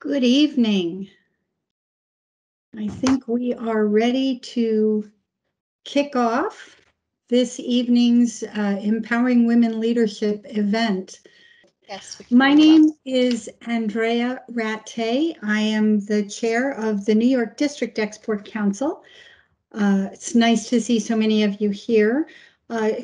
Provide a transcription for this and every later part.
Good evening. I think we are ready to kick off this evening's Empowering Women Leadership event. Yes. My name is Andrea Rattay. I am the chair of the New York District Export Council. It's nice to see so many of you here.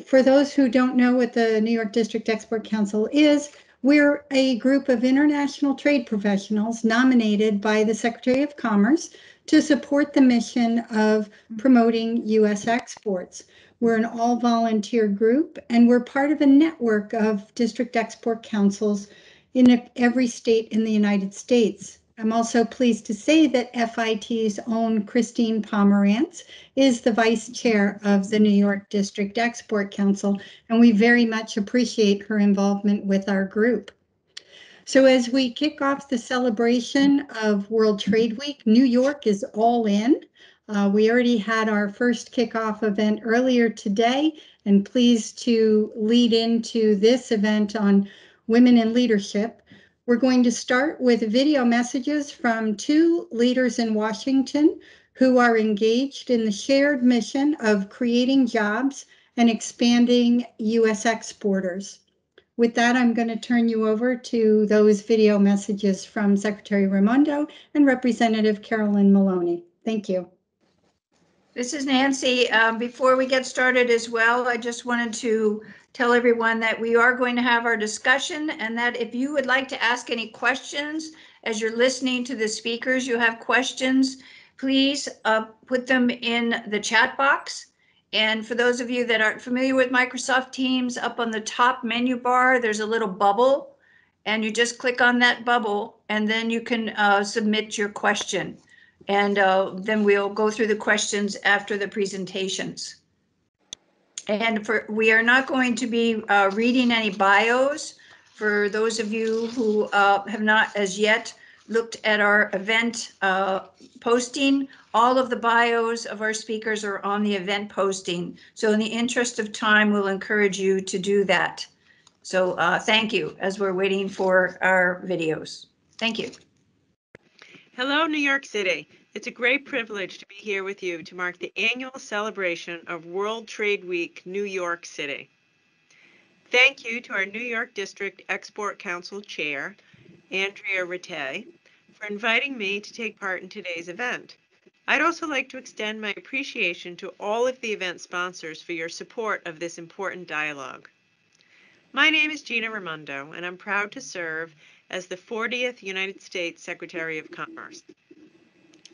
For those who don't know what the New York District Export Council is, we're a group of international trade professionals nominated by the Secretary of Commerce to support the mission of promoting U.S. exports. We're an all-volunteer group, and we're part of a network of district export councils in every state in the United States. I'm also pleased to say that FIT's own Christine Pomerantz is the vice chair of the New York District Export Council, and we very much appreciate her involvement with our group. So as we kick off the celebration of World Trade Week, New York is all in. We already had our first kickoff event earlier today, and pleased to lead into this event on women in leadership. We're going to start with video messages from two leaders in Washington who are engaged in the shared mission of creating jobs and expanding U.S. exporters. With that, I'm going to turn you over to those video messages from Secretary Raimondo and Representative Carolyn Maloney. Thank you. This is Nancy. Before we get started as well, I just wanted to tell everyone that we are going to have our discussion, and that if you would like to ask any questions as you're listening to the speakers, you have questions, please put them in the chat box. And for those of you that aren't familiar with Microsoft Teams, up on the top menu bar, there's a little bubble, and you just click on that bubble, and then you can submit your question. And then we'll go through the questions after the presentations. And we are not going to be reading any bios. For those of you who have not as yet looked at our event posting, all of the bios of our speakers are on the event posting. So in the interest of time, we'll encourage you to do that. So thank you as we're waiting for our videos. Thank you. Hello, New York City. It's a great privilege to be here with you to mark the annual celebration of World Trade Week, New York City. Thank you to our New York District Export Council Chair, Andrea Rattay, for inviting me to take part in today's event. I'd also like to extend my appreciation to all of the event sponsors for your support of this important dialogue. My name is Gina Raimondo, and I'm proud to serve as the 40th United States Secretary of Commerce.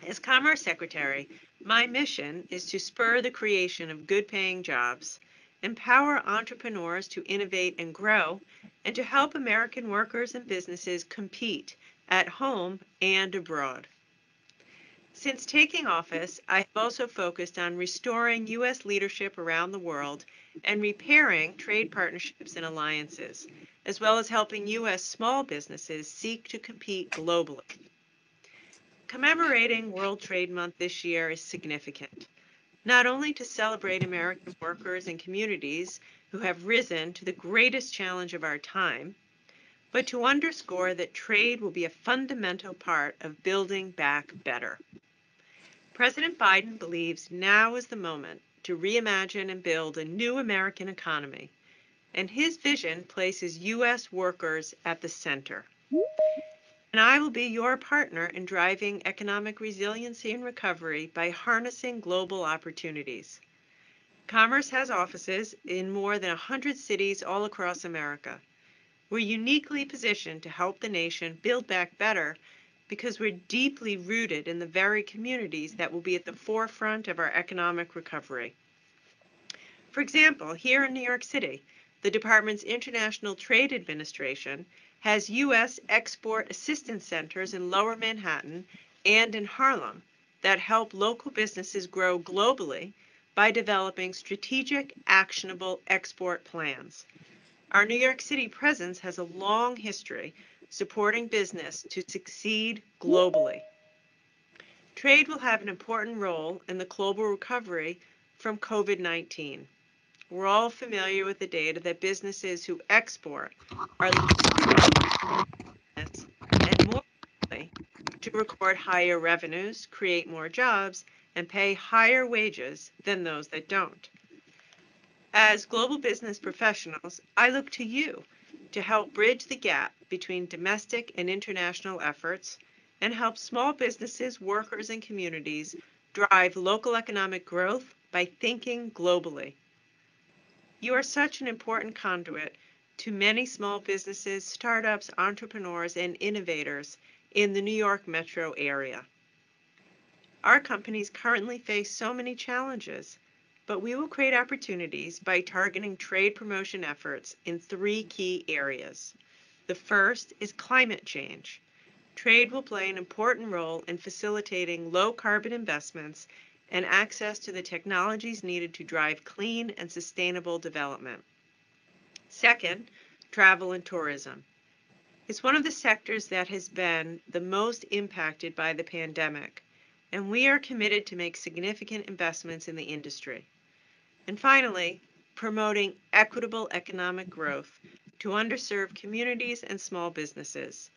As Commerce Secretary, my mission is to spur the creation of good-paying jobs, empower entrepreneurs to innovate and grow, and to help American workers and businesses compete at home and abroad. Since taking office, I have also focused on restoring U.S. leadership around the world and repairing trade partnerships and alliances, as well as helping U.S. small businesses seek to compete globally. Commemorating World Trade Month this year is significant, not only to celebrate American workers and communities who have risen to the greatest challenge of our time, but to underscore that trade will be a fundamental part of building back better. President Biden believes now is the moment to reimagine and build a new American economy, and his vision places U.S. workers at the center. And I will be your partner in driving economic resiliency and recovery by harnessing global opportunities. Commerce has offices in more than 100 cities all across America. We're uniquely positioned to help the nation build back better because we're deeply rooted in the very communities that will be at the forefront of our economic recovery. For example, here in New York City, the department's International Trade Administration has U.S. export assistance centers in Lower Manhattan and in Harlem that help local businesses grow globally by developing strategic, actionable export plans. Our New York City presence has a long history supporting business to succeed globally. Trade will have an important role in the global recovery from COVID-19. We're all familiar with the data that businesses who export are and more importantly, to record higher revenues, create more jobs, and pay higher wages than those that don't. As global business professionals, I look to you to help bridge the gap between domestic and international efforts and help small businesses, workers, and communities drive local economic growth by thinking globally. You are such an important conduit to many small businesses, startups, entrepreneurs, and innovators in the New York metro area. Our companies currently face so many challenges, but we will create opportunities by targeting trade promotion efforts in 3 key areas. The first is climate change. Trade will play an important role in facilitating low carbon investments and access to the technologies needed to drive clean and sustainable development. Second, travel and tourism. It's one of the sectors that has been the most impacted by the pandemic, and we are committed to make significant investments in the industry. And finally, promoting equitable economic growth to underserved communities and small businesses.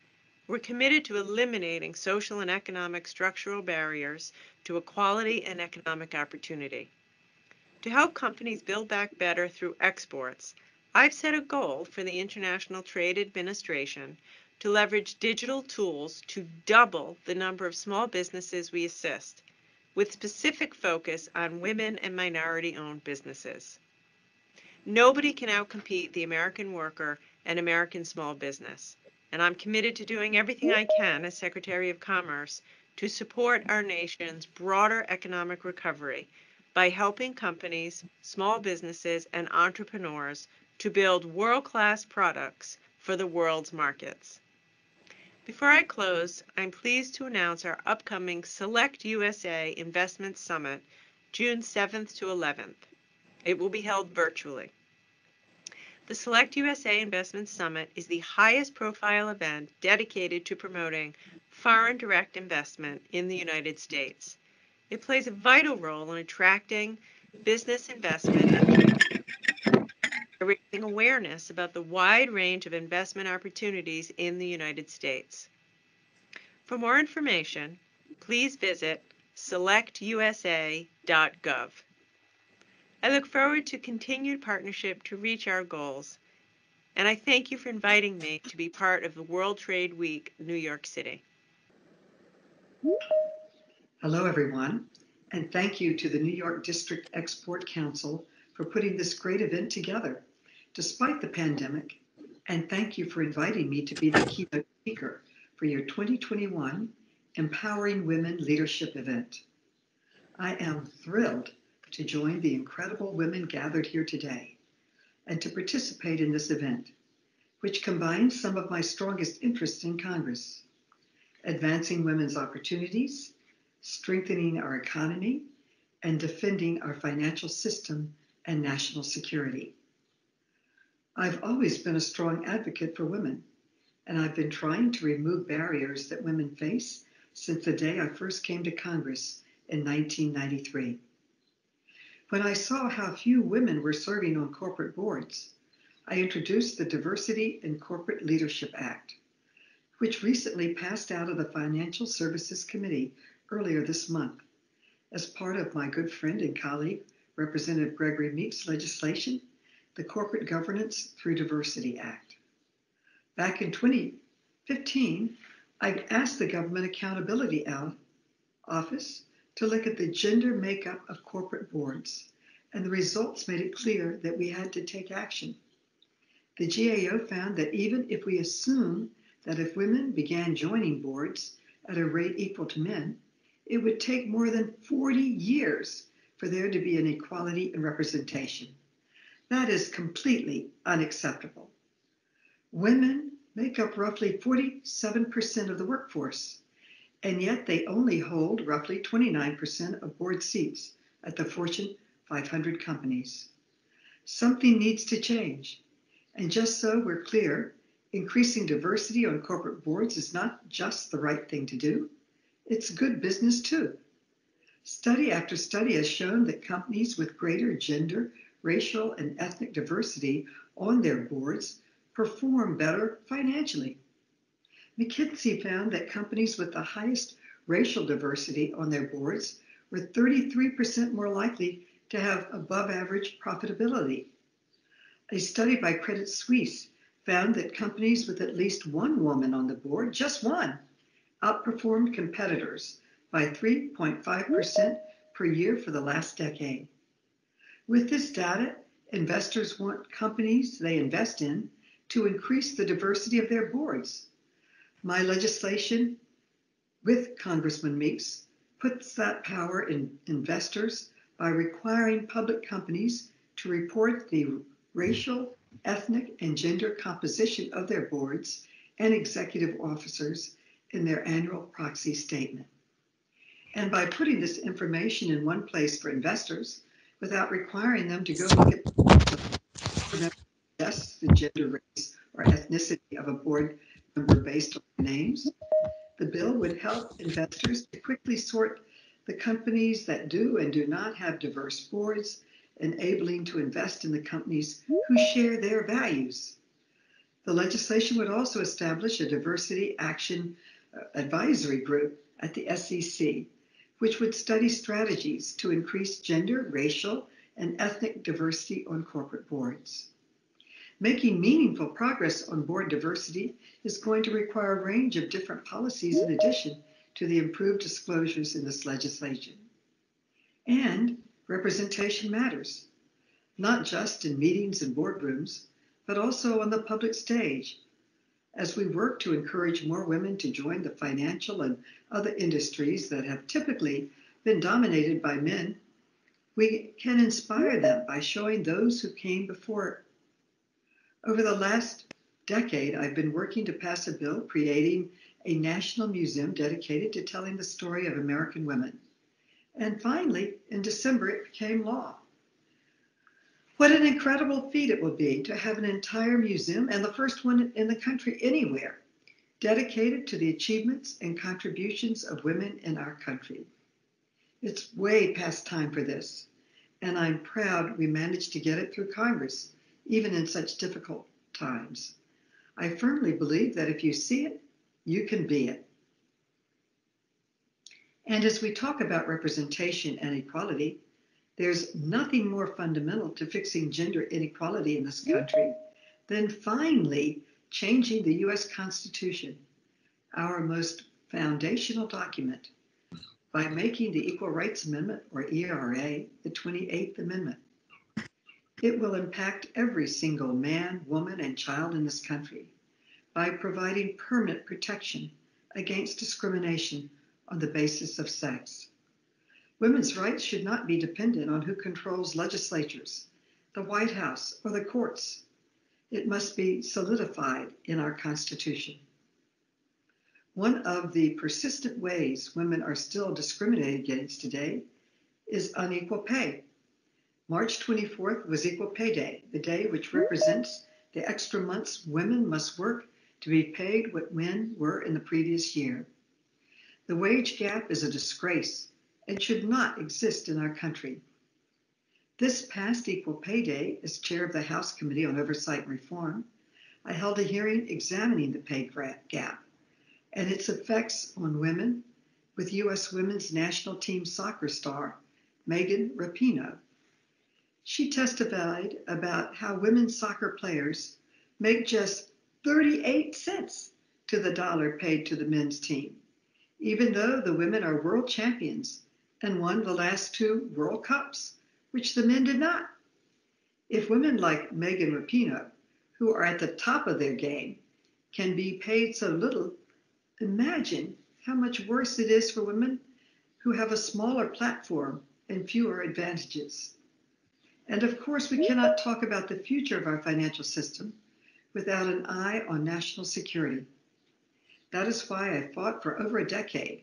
We're committed to eliminating social and economic structural barriers to equality and economic opportunity. To help companies build back better through exports, I've set a goal for the International Trade Administration to leverage digital tools to double the number of small businesses we assist, with specific focus on women and minority-owned businesses. Nobody can outcompete the American worker and American small business, and I'm committed to doing everything I can as Secretary of Commerce to support our nation's broader economic recovery by helping companies, small businesses, and entrepreneurs to build world-class products for the world's markets. Before I close, I'm pleased to announce our upcoming Select USA Investment Summit, June 7th to 11th. It will be held virtually. The Select USA Investment Summit is the highest profile event dedicated to promoting foreign direct investment in the United States. It plays a vital role in attracting business investment and raising awareness about the wide range of investment opportunities in the United States. For more information, please visit selectusa.gov. I look forward to continued partnership to reach our goals, and I thank you for inviting me to be part of the World Trade Week, New York City. Hello, everyone, and thank you to the New York District Export Council for putting this great event together, despite the pandemic, and thank you for inviting me to be the keynote speaker for your 2021 Empowering Women Leadership event. I am thrilled to join the incredible women gathered here today and to participate in this event, which combines some of my strongest interests in Congress: advancing women's opportunities, strengthening our economy, and defending our financial system and national security. I've always been a strong advocate for women, and I've been trying to remove barriers that women face since the day I first came to Congress in 1993. When I saw how few women were serving on corporate boards, I introduced the Diversity in Corporate Leadership Act, which recently passed out of the Financial Services Committee earlier this month as part of my good friend and colleague, Representative Gregory Meek's legislation, the Corporate Governance Through Diversity Act. Back in 2015, I asked the Government Accountability Office to look at the gender makeup of corporate boards, and the results made it clear that we had to take action. The GAO found that even if we assume that if women began joining boards at a rate equal to men, it would take more than 40 years for there to be an equality in representation. That is completely unacceptable. Women make up roughly 47% of the workforce, and yet they only hold roughly 29% of board seats at the Fortune 500 companies. Something needs to change, and just so we're clear, increasing diversity on corporate boards is not just the right thing to do, it's good business too. Study after study has shown that companies with greater gender, racial, and ethnic diversity on their boards perform better financially. McKinsey found that companies with the highest racial diversity on their boards were 33% more likely to have above average profitability. A study by Credit Suisse found that companies with at least one woman on the board, just one, outperformed competitors by 3.5% per year for the last decade. With this data, investors want companies they invest in to increase the diversity of their boards. My legislation with Congressman Meeks puts that power in investors by requiring public companies to report the racial, ethnic, and gender composition of their boards and executive officers in their annual proxy statement. And by putting this information in one place for investors without requiring them to go look at just the gender, race, or ethnicity of a board member based on their names, the bill would help investors to quickly sort the companies that do and do not have diverse boards, enabling to invest in the companies who share their values. The legislation would also establish a diversity action advisory group at the SEC, which would study strategies to increase gender, racial, and ethnic diversity on corporate boards. Making meaningful progress on board diversity is going to require a range of different policies in addition to the improved disclosures in this legislation. And representation matters, not just in meetings and boardrooms, but also on the public stage. As we work to encourage more women to join the financial and other industries that have typically been dominated by men, we can inspire them by showing those who came before. Over the last decade, I've been working to pass a bill creating a national museum dedicated to telling the story of American women. And finally, in December, it became law. What an incredible feat it will be to have an entire museum, and the first one in the country anywhere, dedicated to the achievements and contributions of women in our country. It's way past time for this, and I'm proud we managed to get it through Congress, even in such difficult times. I firmly believe that if you see it, you can be it. And as we talk about representation and equality, there's nothing more fundamental to fixing gender inequality in this country than finally changing the U.S. Constitution, our most foundational document, by making the Equal Rights Amendment, or ERA, the 28th Amendment. It will impact every single man, woman, and child in this country by providing permanent protection against discrimination on the basis of sex. Women's rights should not be dependent on who controls legislatures, the White House, or the courts. It must be solidified in our Constitution. One of the persistent ways women are still discriminated against today is unequal pay. March 24th was Equal Pay Day, the day which represents the extra months women must work to be paid what men were in the previous year. The wage gap is a disgrace and should not exist in our country. This past Equal Pay Day, as chair of the House Committee on Oversight and Reform, I held a hearing examining the pay gap and its effects on women with U.S. women's national team soccer star, Megan Rapinoe. She testified about how women's soccer players make just 38 cents to the dollar paid to the men's team, even though the women are world champions and won the last 2 World Cups, which the men did not. If women like Megan Rapinoe, who are at the top of their game, can be paid so little, imagine how much worse it is for women who have a smaller platform and fewer advantages. And of course, we cannot talk about the future of our financial system without an eye on national security. That is why I fought for over a decade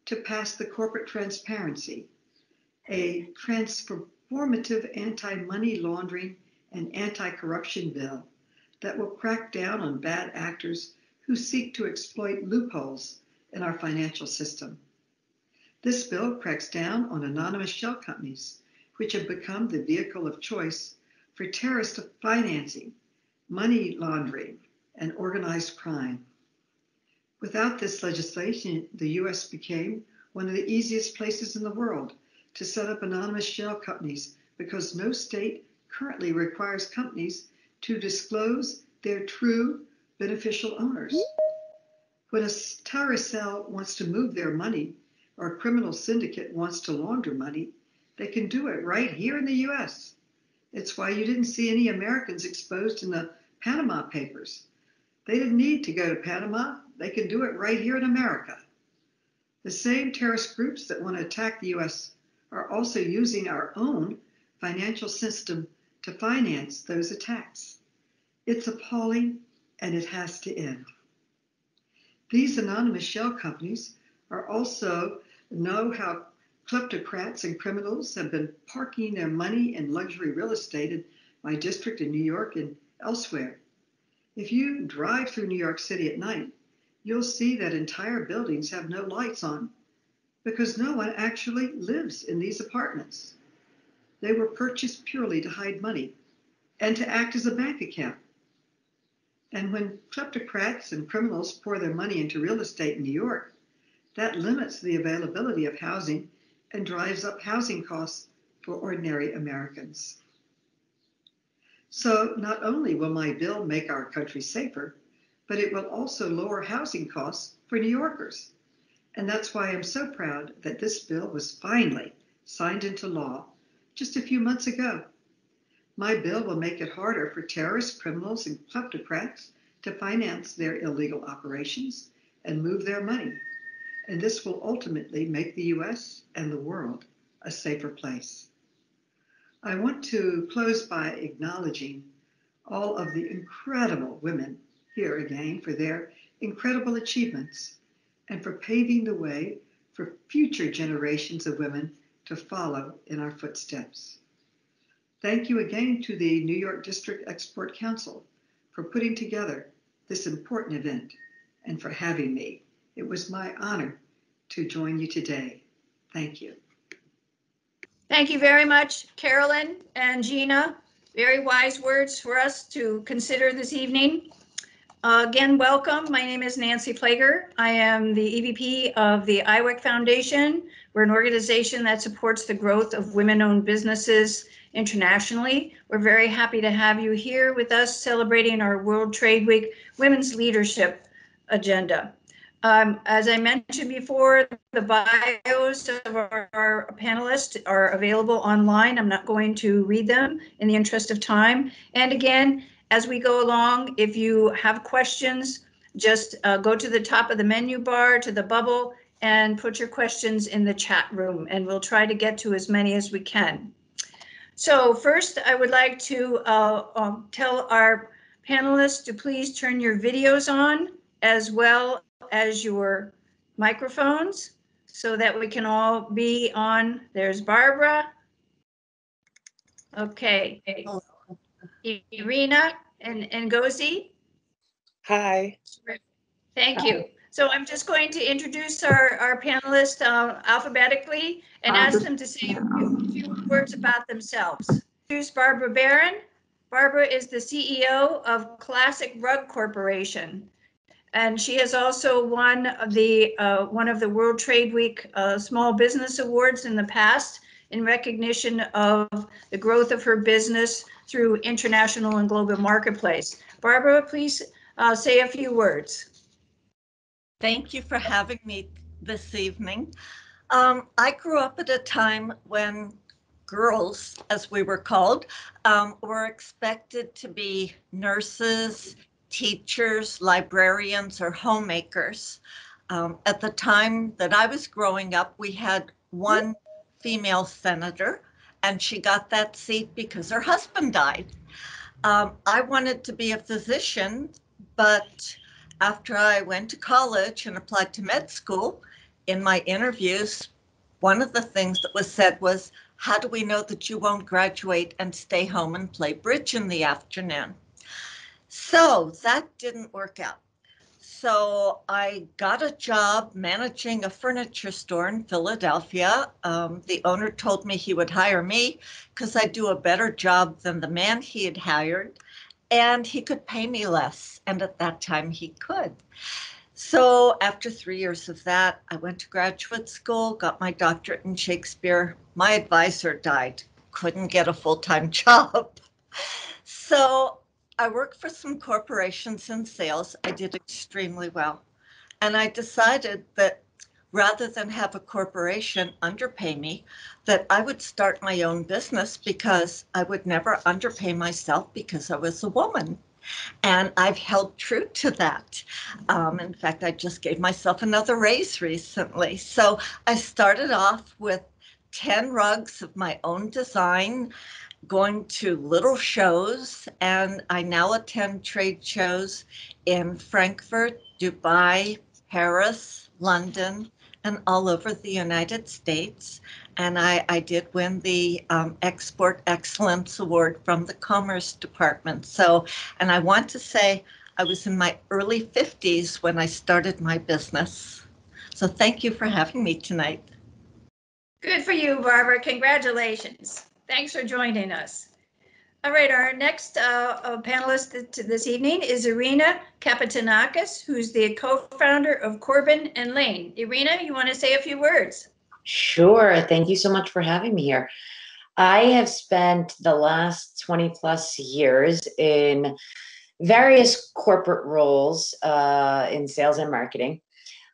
to pass the Corporate Transparency, a transformative anti-money laundering and anti-corruption bill that will crack down on bad actors who seek to exploit loopholes in our financial system. This bill cracks down on anonymous shell companies, which have become the vehicle of choice for terrorist financing, money laundering, and organized crime. Without this legislation, the U.S. became one of the easiest places in the world to set up anonymous shell companies because no state currently requires companies to disclose their true beneficial owners. When a terrorist cell wants to move their money or a criminal syndicate wants to launder money, they can do it right here in the U.S. It's why you didn't see any Americans exposed in the Panama Papers. They didn't need to go to Panama. They can do it right here in America. The same terrorist groups that want to attack the U.S. are also using our own financial system to finance those attacks. It's appalling, and it has to end. These anonymous shell companies are also know how kleptocrats and criminals have been parking their money in luxury real estate in my district in New York and elsewhere. If you drive through New York City at night, you'll see that entire buildings have no lights on because no one actually lives in these apartments. They were purchased purely to hide money and to act as a bank account. And when kleptocrats and criminals pour their money into real estate in New York, that limits the availability of housing and drives up housing costs for ordinary Americans. So not only will my bill make our country safer, but it will also lower housing costs for New Yorkers. And that's why I'm so proud that this bill was finally signed into law just a few months ago. My bill will make it harder for terrorists, criminals, and kleptocrats to finance their illegal operations and move their money. And this will ultimately make the U.S. and the world a safer place. I want to close by acknowledging all of the incredible women here again for their incredible achievements and for paving the way for future generations of women to follow in our footsteps. Thank you again to the New York District Export Council for putting together this important event and for having me. It was my honor to join you today. Thank you. Thank you very much, Carolyn and Gina. Very wise words for us to consider this evening. Again, welcome. My name is Nancy Plager. I am the EVP of the IWEC Foundation. We're an organization that supports the growth of women-owned businesses internationally. We're very happy to have you here with us celebrating our World Trade Week Women's Leadership Agenda. As I mentioned before, the bios of our panelists are available online. I'm not going to read them in the interest of time. And again, as we go along, if you have questions, just go to the top of the menu bar, to the bubble, and put your questions in the chat room, and we'll try to get to as many as we can. So first, I would like to tell our panelists to please turn your videos on, as well as your microphones, so that we can all be on. There's Barbara. Okay. Irina and Ngozi. Hi. Thank you. So I'm just going to introduce our panelists alphabetically and ask them to say a few words about themselves. Introduce Barbara Barron. Barbara is the CEO of Classic Rug Corporation, and she has also won one of the World Trade Week Small Business Awards in the past in recognition of the growth of her business through international and global marketplace. Barbara, please say a few words. Thank you for having me this evening. I grew up at a time when girls, as we were called, were expected to be nurses, teachers, librarians, or homemakers. At the time that I was growing up, we had one female senator, and she got that seat because her husband died. I wanted to be a physician, but after I went to college and applied to med school, in my interviews, one of the things that was said was, how do we know that you won't graduate and stay home and play bridge in the afternoon? So that didn't work out. So I got a job managing a furniture store in Philadelphia. The owner told me he would hire me because I do a better job than the man he had hired, and he could pay me less. And at that time he could. So after 3 years of that, I went to graduate school, got my doctorate in Shakespeare. My advisor died, couldn't get a full-time job. So I worked for some corporations in sales. I did extremely well. And I decided that rather than have a corporation underpay me, that I would start my own business because I would never underpay myself because I was a woman. And I've held true to that. In fact, I just gave myself another raise recently. So I started off with 10 rugs of my own design, going to little shows, and I now attend trade shows in Frankfurt, Dubai, Paris, London, and all over the United States. And I did win the Export Excellence Award from the Commerce Department. So, and I want to say I was in my early 50s when I started my business. So thank you for having me tonight. Good for you, Barbara. Congratulations. Thanks for joining us. All right, our next panelist this evening is Irina Kapitanakis, who's the co-founder of Corbin and Lane. Irina, you want to say a few words? Sure. Thank you so much for having me here. I have spent the last 20 plus years in various corporate roles in sales and marketing.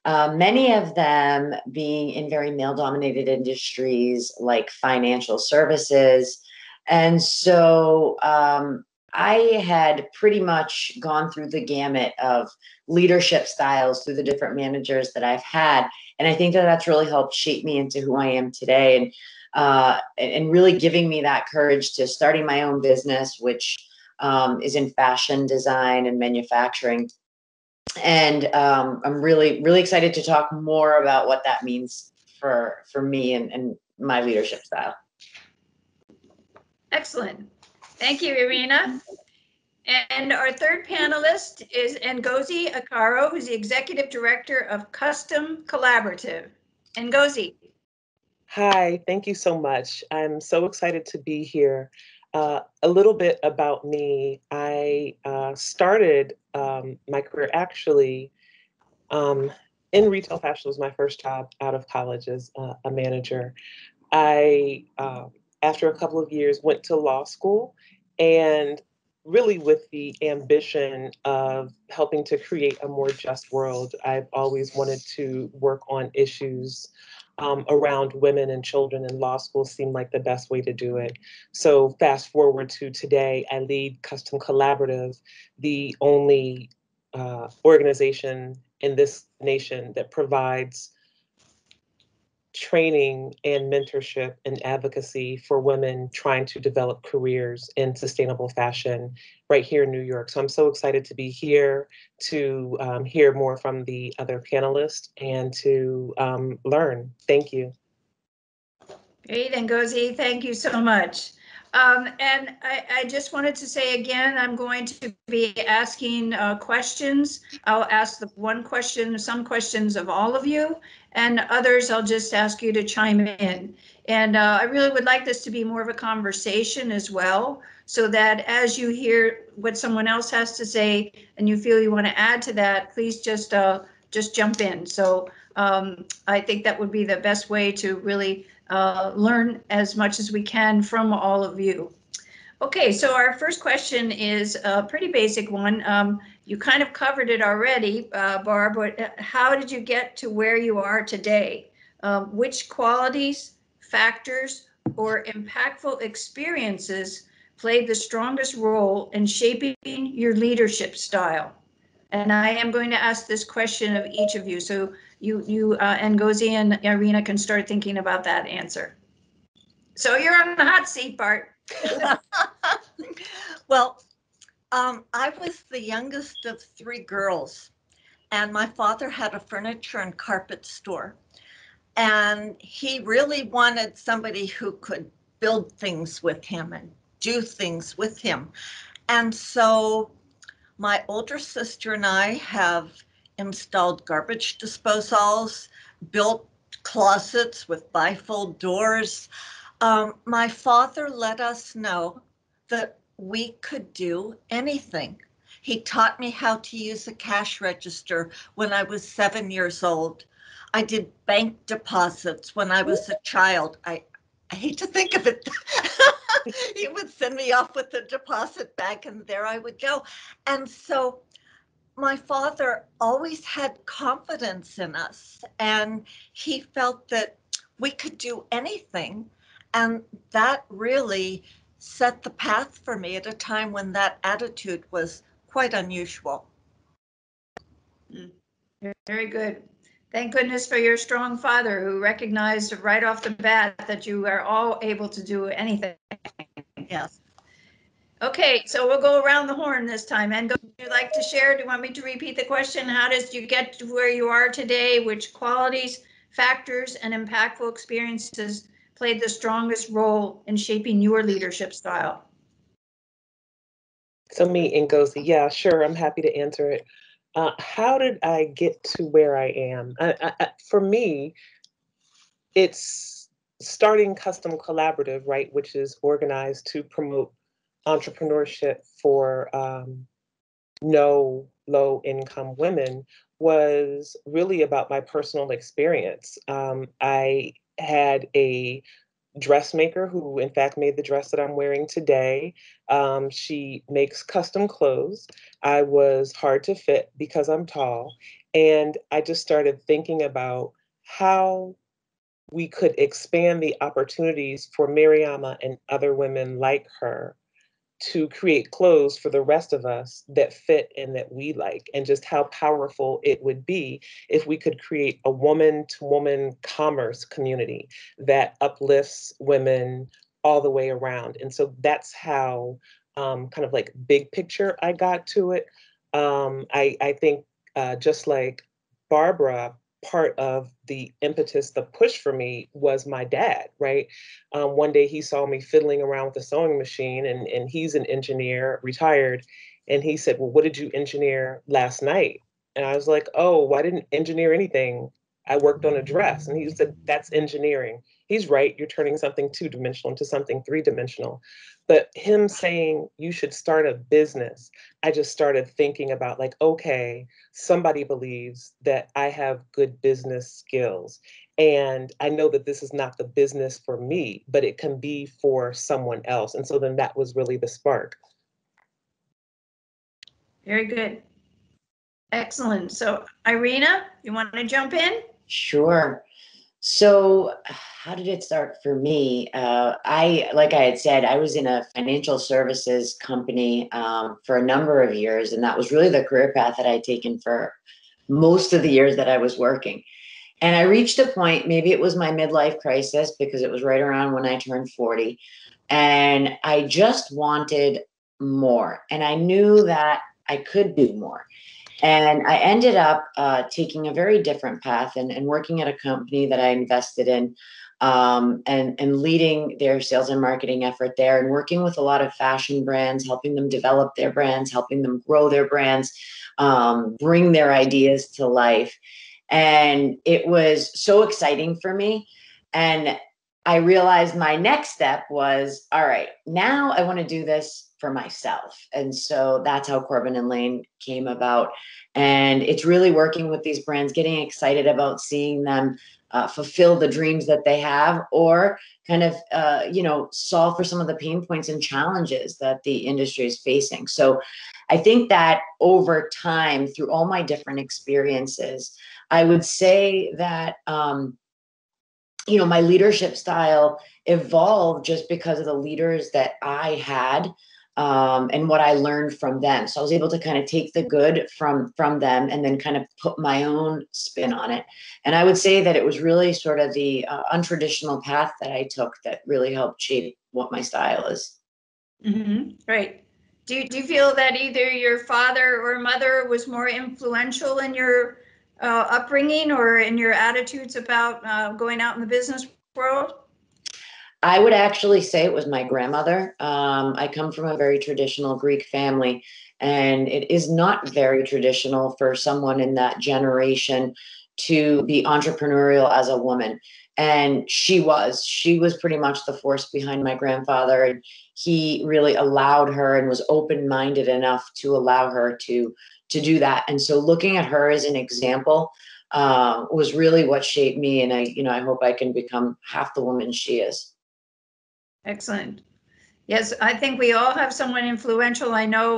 Many of them being in very male-dominated industries like financial services. And so I had pretty much gone through the gamut of leadership styles through the different managers that I've had. And I think that that's really helped shape me into who I am today, and really giving me that courage to starting my own business, which is in fashion design and manufacturing. And I'm really, really excited to talk more about what that means for me and my leadership style. Excellent. Thank you, Irina. And our third panelist is Ngozi Akaro, who's the Executive Director of Custom Collaborative. Ngozi. Hi, thank you so much. I'm so excited to be here. A little bit about me. I started my career actually in retail fashion. Was my first job out of college as a manager. I, after a couple of years, went to law school, and really with the ambition of helping to create a more just world. I've always wanted to work on issues around women and children, and law school seemed like the best way to do it. So fast forward to today, I lead Custom Collaborative, the only organization in this nation that provides training and mentorship and advocacy for women trying to develop careers in sustainable fashion right here in New York. So I'm so excited to be here to hear more from the other panelists and to learn. Thank you. Great, Ngozi, thank you so much. And I just wanted to say again, I'm going to be asking questions. I'll ask the one question, some questions of all of you, and others I'll just ask you to chime in. And I really would like this to be more of a conversation as well, so that as you hear what someone else has to say and you feel you want to add to that, please just jump in. So I think that would be the best way to really learn as much as we can from all of you. Okay, so our first question is a pretty basic one. You kind of covered it already, Barb, but how did you get to where you are today? Which qualities, factors, or impactful experiences played the strongest role in shaping your leadership style? And I am going to ask this question of each of you. So you Ngozi and Irina can start thinking about that answer. So you're on the hot seat, Bart. Well, I was the youngest of 3 girls, and my father had a furniture and carpet store. And he really wanted somebody who could build things with him and do things with him. And so my older sister and I have installed garbage disposals, built closets with bifold doors. My father let us know that we could do anything. He taught me how to use a cash register when I was 7 years old. I did bank deposits when I was a child. I hate to think of it. He would send me off with a deposit bag and there I would go. And so my father always had confidence in us, and he felt that we could do anything. And that really set the path for me at a time when that attitude was quite unusual. Very good. Thank goodness for your strong father who recognized right off the bat that you are all able to do anything. Yes. Okay, so we'll go around the horn this time. And would you like to share? Do you want me to repeat the question? How did you get to where you are today? Which qualities, factors, and impactful experiences played the strongest role in shaping your leadership style? So me, Ngozi, yeah, sure, I'm happy to answer it. How did I get to where I am? For me, it's starting Custom Collaborative, right, which is organized to promote entrepreneurship for no low-income women, was really about my personal experience. I had a dressmaker who, in fact, made the dress that I'm wearing today. She makes custom clothes. I was hard to fit because I'm tall. And I just started thinking about how we could expand the opportunities for Mariama and other women like her to create clothes for the rest of us that fit and that we like, and just how powerful it would be if we could create a woman to woman commerce community that uplifts women all the way around. And so that's how kind of like big picture I got to it. I think just like Barbara, part of the impetus, the push for me was my dad, right? One day he saw me fiddling around with a sewing machine, and he's an engineer, retired. And he said, well, what did you engineer last night? And I was like, oh, I didn't engineer anything. I worked on a dress. And he said, that's engineering. He's right. You're turning something two-dimensional into something three-dimensional. But him saying you should start a business, I just started thinking about like, okay, somebody believes that I have good business skills. And I know that this is not the business for me, but it can be for someone else. And so then that was really the spark. Very good. Excellent. So Irina, you want to jump in? Sure. So, how did it start for me? Like I had said, I was in a financial services company for a number of years, and that was really the career path that I'd taken for most of the years that I was working. And I reached a point, maybe it was my midlife crisis, because it was right around when I turned 40, and I just wanted more, and I knew that I could do more. And I ended up taking a very different path and working at a company that I invested in, and leading their sales and marketing effort there, and working with a lot of fashion brands, helping them develop their brands, helping them grow their brands, bring their ideas to life. And it was so exciting for me. And I realized my next step was, all right, now I want to do this for myself. And so that's how Corbin and Lane came about. And it's really working with these brands, getting excited about seeing them fulfill the dreams that they have, or kind of, solve for some of the pain points and challenges that the industry is facing. So I think that over time, through all my different experiences, I would say that, my leadership style evolved just because of the leaders that I had, and what I learned from them. So I was able to kind of take the good from them and then kind of put my own spin on it. And I would say that it was really sort of the untraditional path that I took that really helped shape what my style is. Mm-hmm. Right. Do you feel that either your father or mother was more influential in your upbringing or in your attitudes about going out in the business world? I would actually say it was my grandmother. I come from a very traditional Greek family, and it is not very traditional for someone in that generation to be entrepreneurial as a woman. And she was pretty much the force behind my grandfather. And he really allowed her and was open-minded enough to allow her to do that. And so looking at her as an example was really what shaped me. And I hope I can become half the woman she is. Excellent. Yes, I think we all have someone influential. I know,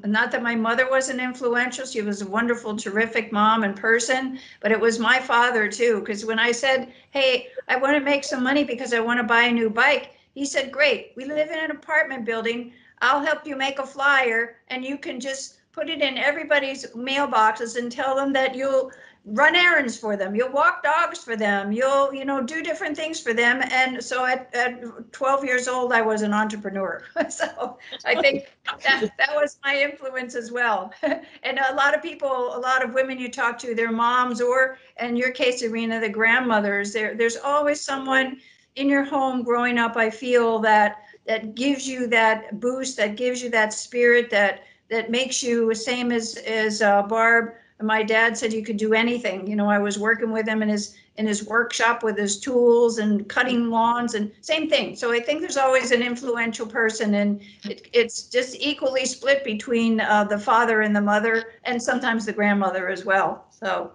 not that my mother wasn't influential. She was a wonderful, terrific mom and person, but it was my father too. Because when I said, hey, I want to make some money because I want to buy a new bike, he said, great, we live in an apartment building. I'll help you make a flyer and you can just put it in everybody's mailboxes and tell them that you'll run errands for them, you'll walk dogs for them, you'll do different things for them. And so at 12 years old, I was an entrepreneur. So I think that was my influence as well. And a lot of people, a lot of women you talk to, their moms, or in your case, Irina, the grandmothers, there's always someone in your home growing up, I feel, that gives you that boost, that gives you that spirit, that makes you, same as Barb. My dad said you could do anything. I was working with him in his workshop with his tools and cutting lawns and same thing. So I think there's always an influential person, and it's just equally split between the father and the mother, and sometimes the grandmother as well. So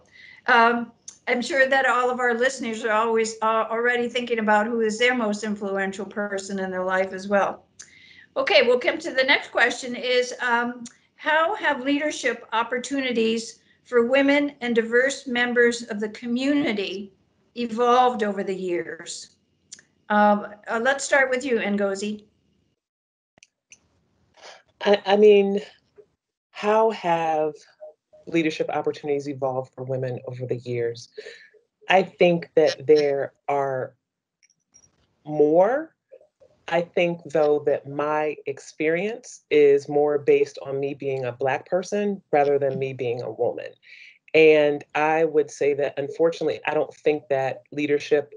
I'm sure that all of our listeners are always already thinking about who is their most influential person in their life as well. Okay, we'll come to the next question is, how have leadership opportunities for women and diverse members of the community evolved over the years? Let's start with you, Ngozi. I mean, how have leadership opportunities evolved for women over the years? I think that there are more. I think, though, that my experience is more based on me being a Black person rather than me being a woman. And I would say that, unfortunately, I don't think that leadership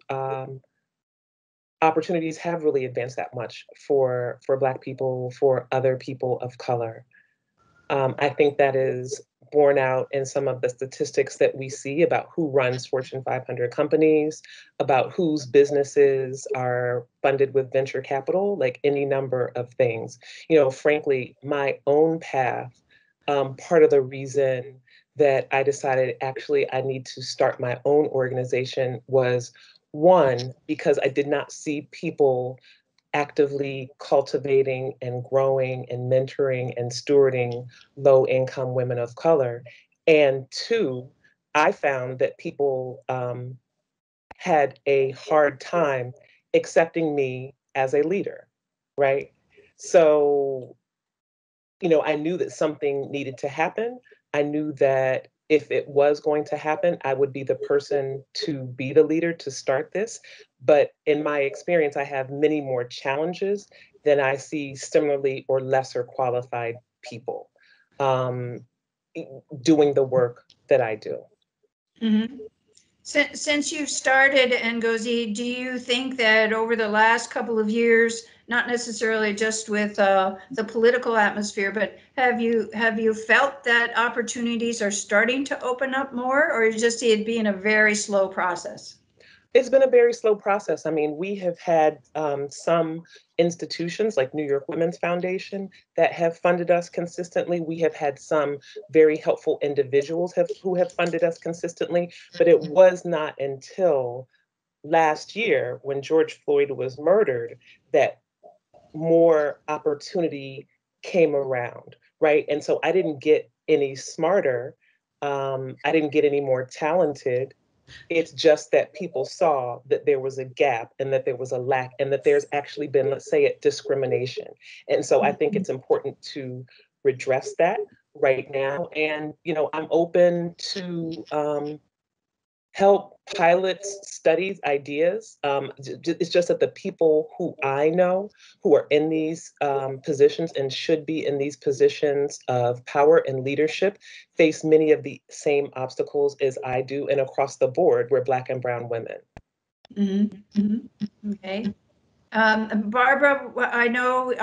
opportunities have really advanced that much for Black people, for other people of color. I think that is borne out in some of the statistics that we see about who runs Fortune 500 companies, about whose businesses are funded with venture capital, like any number of things. Frankly, my own path, part of the reason that I decided actually I need to start my own organization was, one, because I did not see people actively cultivating and growing and mentoring and stewarding low-income women of color. And two, I found that people had a hard time accepting me as a leader, right? So, I knew that something needed to happen. I knew that if it was going to happen, I would be the person to be the leader to start this. But in my experience, I have many more challenges than I see similarly or lesser qualified people doing the work that I do. Mm-hmm. Since you started, Ngozi, do you think that over the last couple of years, not necessarily just with the political atmosphere, but have you felt that opportunities are starting to open up more, or you just see it being a very slow process? It's been a very slow process. I mean, we have had some institutions like New York Women's Foundation that have funded us consistently. We have had some very helpful individuals who have funded us consistently, but it was not until last year when George Floyd was murdered that more opportunity came around, right? And so I didn't get any smarter. I didn't get any more talented. It's just that people saw that there was a gap and that there was a lack and that there's actually been, let's say it, discrimination. And so I think it's important to redress that right now. And, I'm open to help pilots, studies, ideas. It's just that the people who I know who are in these positions and should be in these positions of power and leadership face many of the same obstacles as I do, and across the board, we're Black and brown women. Mm-hmm. Mm-hmm. Okay. Barbara, I know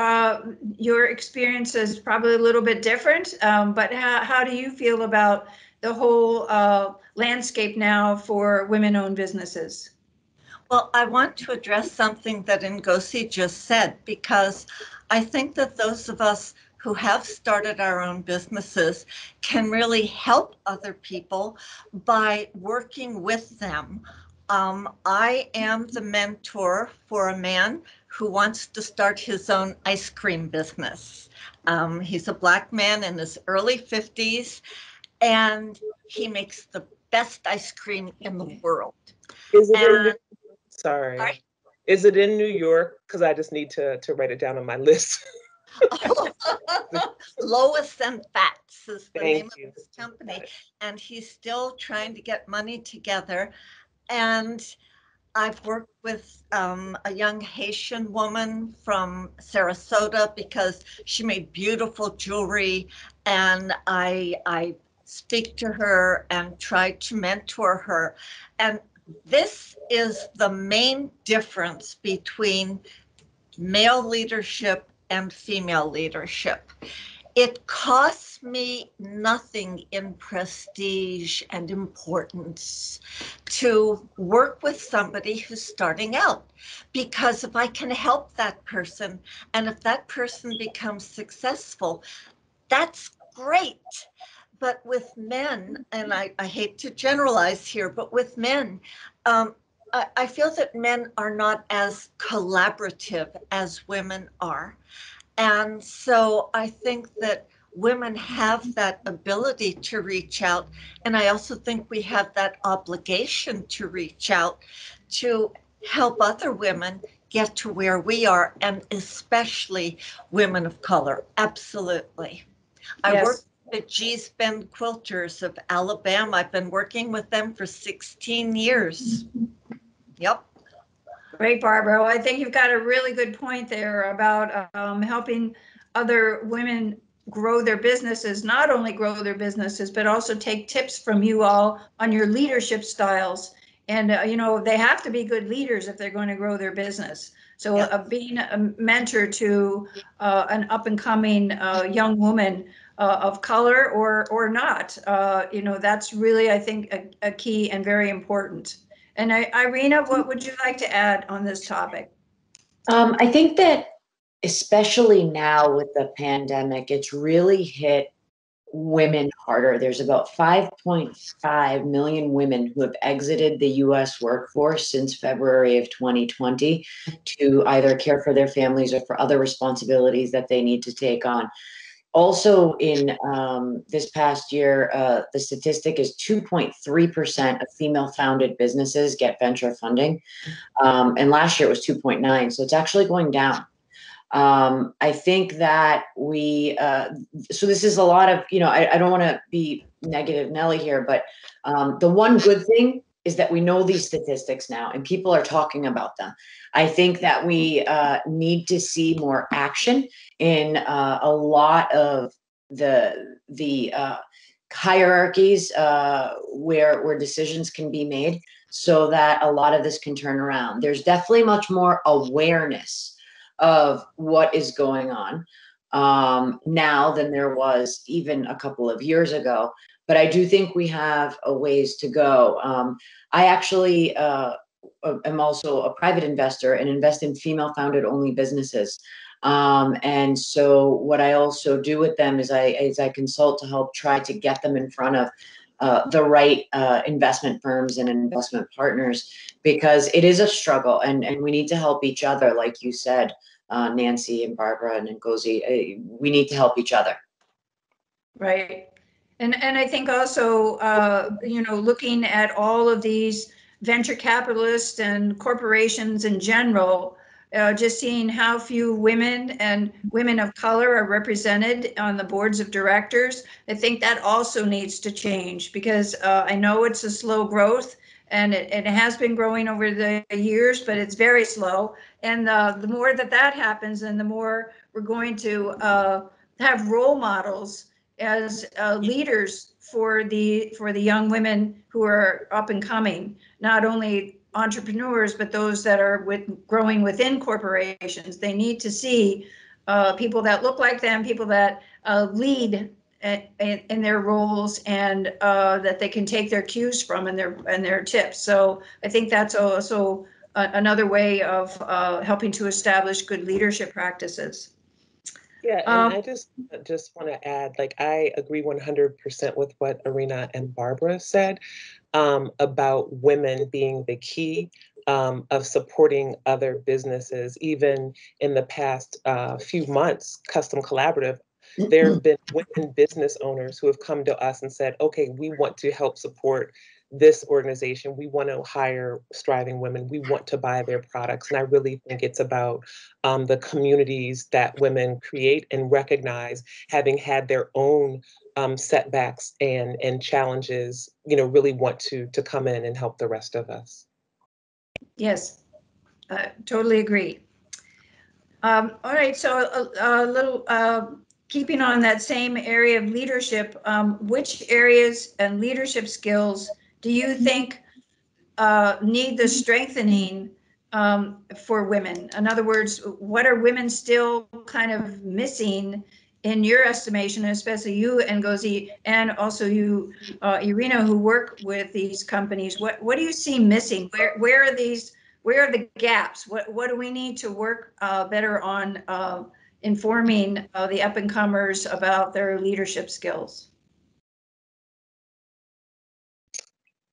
your experience is probably a little bit different, but how do you feel about the whole landscape now for women-owned businesses? Well, I want to address something that Ngozi just said, because I think that those of us who have started our own businesses can really help other people by working with them. I am the mentor for a man who wants to start his own ice cream business. He's a Black man in his early 50s, and he makes the best ice cream in the world. Is it in And Sorry. Is it in New York? Because I just need to write it down on my list. Lois and Fats is the Thank name you. of his company, and he's still trying to get money together. And I've worked with a young Haitian woman from Sarasota because she made beautiful jewelry, and I speak to her and try to mentor her. And this is the main difference between male leadership and female leadership. It costs me nothing in prestige and importance to work with somebody who's starting out, because if I can help that person and if that person becomes successful, that's great. But with men, and I hate to generalize here, but with men, I feel that men are not as collaborative as women are. And so I think that women have that ability to reach out. And I also think we have that obligation to reach out to help other women get to where we are, and especially women of color. Absolutely. I Yes. work with G's Bend Quilters of Alabama. I've been working with them for 16 years. Yep. Great, Barbara. Well, I think you've got a really good point there about helping other women grow their businesses, not only grow their businesses, but also take tips from you all on your leadership styles. And, they have to be good leaders if they're going to grow their business. So Yep. being a mentor to an up and coming young woman of color or not, that's really, I think, a key and very important. And Irina, what would you like to add on this topic? I think that especially now with the pandemic, it's really hit women harder. There's about 5.5 million women who have exited the US workforce since February of 2020 to either care for their families or for other responsibilities that they need to take on. Also, in this past year, the statistic is 2.3% of female-founded businesses get venture funding, and last year it was 2.9%, so it's actually going down. I think that so this is a lot of, I don't want to be negative Nelly here, but the one good thing is that we know these statistics now and people are talking about them. I think that we need to see more action in a lot of the hierarchies where decisions can be made, so that a lot of this can turn around. There's definitely much more awareness of what is going on now than there was even a couple of years ago. But I do think we have a ways to go. I actually am also a private investor and invest in female-founded only businesses. And so what I also do with them is I consult to help try to get them in front of the right investment firms and investment partners, because it is a struggle, and we need to help each other, like you said, Nancy and Barbara and Ngozi. We need to help each other. Right. And I think also, looking at all of these venture capitalists and corporations in general, just seeing how few women and women of color are represented on the boards of directors, I think that also needs to change, because I know it's a slow growth, and it has been growing over the years, but it's very slow. And the more that happens, and the more we're going to have role models as leaders for the young women who are up and coming, not only entrepreneurs, but those that are growing within corporations. They need to see people that look like them, people that lead in their roles, and that they can take their cues from and their tips. So I think that's also another way of helping to establish good leadership practices. Yeah, and I just want to add, like, I agree 100% with what Irina and Barbara said about women being the key of supporting other businesses. Even in the past few months, Custom Collaborative, there have been women business owners who have come to us and said, okay, we want to help support this organization. We want to hire striving women. We want to buy their products. And I really think it's about the communities that women create and recognize, having had their own setbacks and challenges, really want to come in and help the rest of us. Yes, totally agree. All right, so a little keeping on that same area of leadership, which areas and leadership skills do you think need the strengthening for women? In other words, what are women still kind of missing in your estimation, especially you, Ngozi, and also you, Irina, who work with these companies? What do you see missing? Where are these? Where are the gaps? What do we need to work better on informing the up and comers about their leadership skills?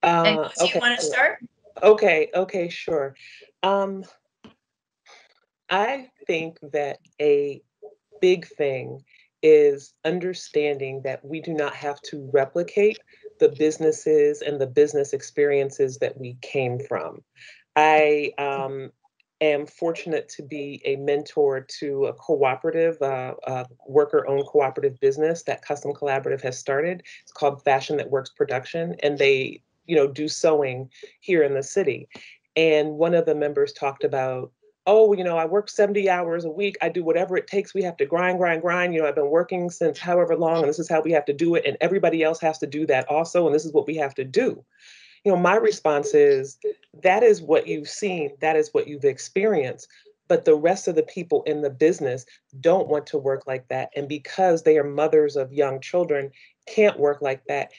And do you want to start? Okay, sure. I think that a big thing is understanding that we do not have to replicate the businesses and the business experiences that we came from. I am fortunate to be a mentor to a cooperative, worker-owned cooperative business that Custom Collaborative has started. It's called Fashion That Works Production, and they, do sewing here in the city. And one of the members talked about, oh, I work 70 hours a week. I do whatever it takes. We have to grind. I've been working since however long, and this is how we have to do it. And everybody else has to do that also. And this is what we have to do. My response is, that is what you've seen. That is what you've experienced. But the rest of the people in the business don't want to work like that. And because they are mothers of young children, can't work like that.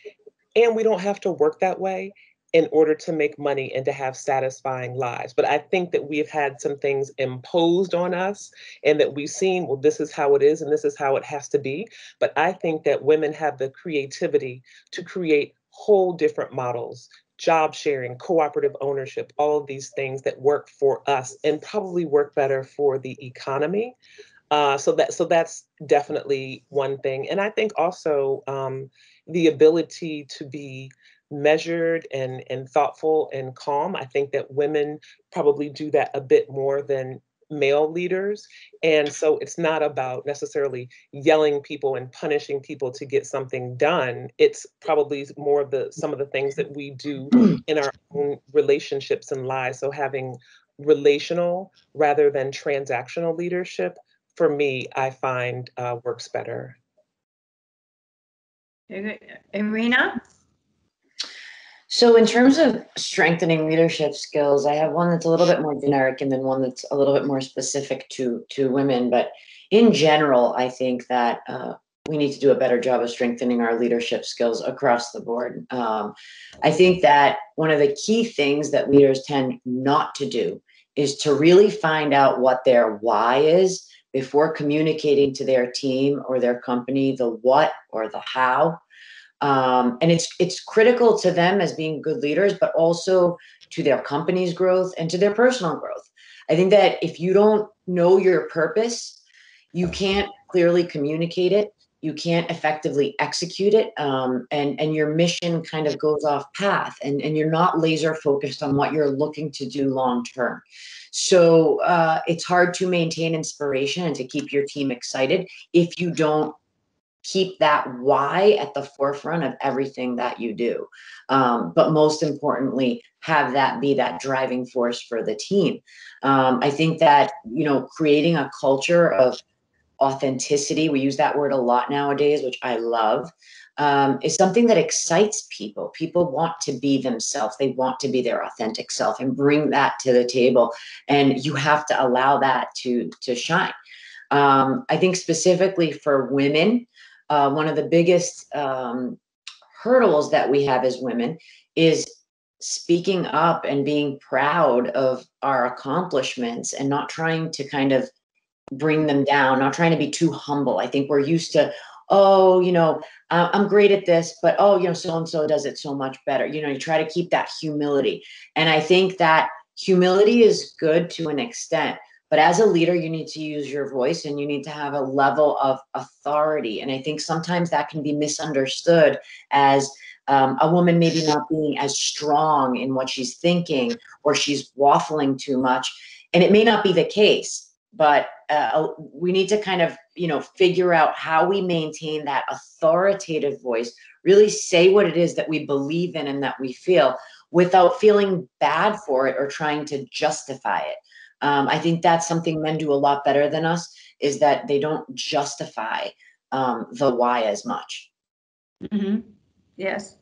And we don't have to work that way in order to make money and to have satisfying lives. But I think that we've had some things imposed on us and that we've seen, well, this is how it is and this is how it has to be. But I think that women have the creativity to create whole different models, job sharing, cooperative ownership, all of these things that work for us and probably work better for the economy. So that's definitely one thing. And I think also the ability to be measured and thoughtful and calm. I think that women probably do that a bit more than male leaders. And so it's not about necessarily yelling people and punishing people to get something done. It's probably more of some of the things that we do in our own relationships and lives. So having relational rather than transactional leadership, for me, I find works better. Irina? So in terms of strengthening leadership skills, I have one that's a little bit more generic and then one that's a little bit more specific to women. But in general, I think that we need to do a better job of strengthening our leadership skills across the board. I think that one of the key things that leaders tend not to do is to really find out what their why is before communicating to their team or their company the what or the how. And it's critical to them as being good leaders, but also to their company's growth and to their personal growth. I think that if you don't know your purpose, you can't clearly communicate it. You can't effectively execute it. And your mission kind of goes off path and you're not laser focused on what you're looking to do long term. So it's hard to maintain inspiration and to keep your team excited if you don't keep that why at the forefront of everything that you do. But most importantly, have that be that driving force for the team. I think that, creating a culture of authenticity, we use that word a lot nowadays, which I love, is something that excites people. People want to be themselves. They want to be their authentic self and bring that to the table. And you have to allow that to shine. I think specifically for women, one of the biggest hurdles that we have as women is speaking up and being proud of our accomplishments and not trying to kind of bring them down, not trying to be too humble. I think we're used to, oh, I'm great at this, but oh, so-and-so does it so much better. You try to keep that humility. And I think that humility is good to an extent, but as a leader, you need to use your voice and you need to have a level of authority. And I think sometimes that can be misunderstood as a woman maybe not being as strong in what she's thinking, or she's waffling too much. And it may not be the case, but we need to kind of, figure out how we maintain that authoritative voice, really say what it is that we believe in and that we feel without feeling bad for it or trying to justify it. I think that's something men do a lot better than us, is that they don't justify the why as much. Mm-hmm. Yes.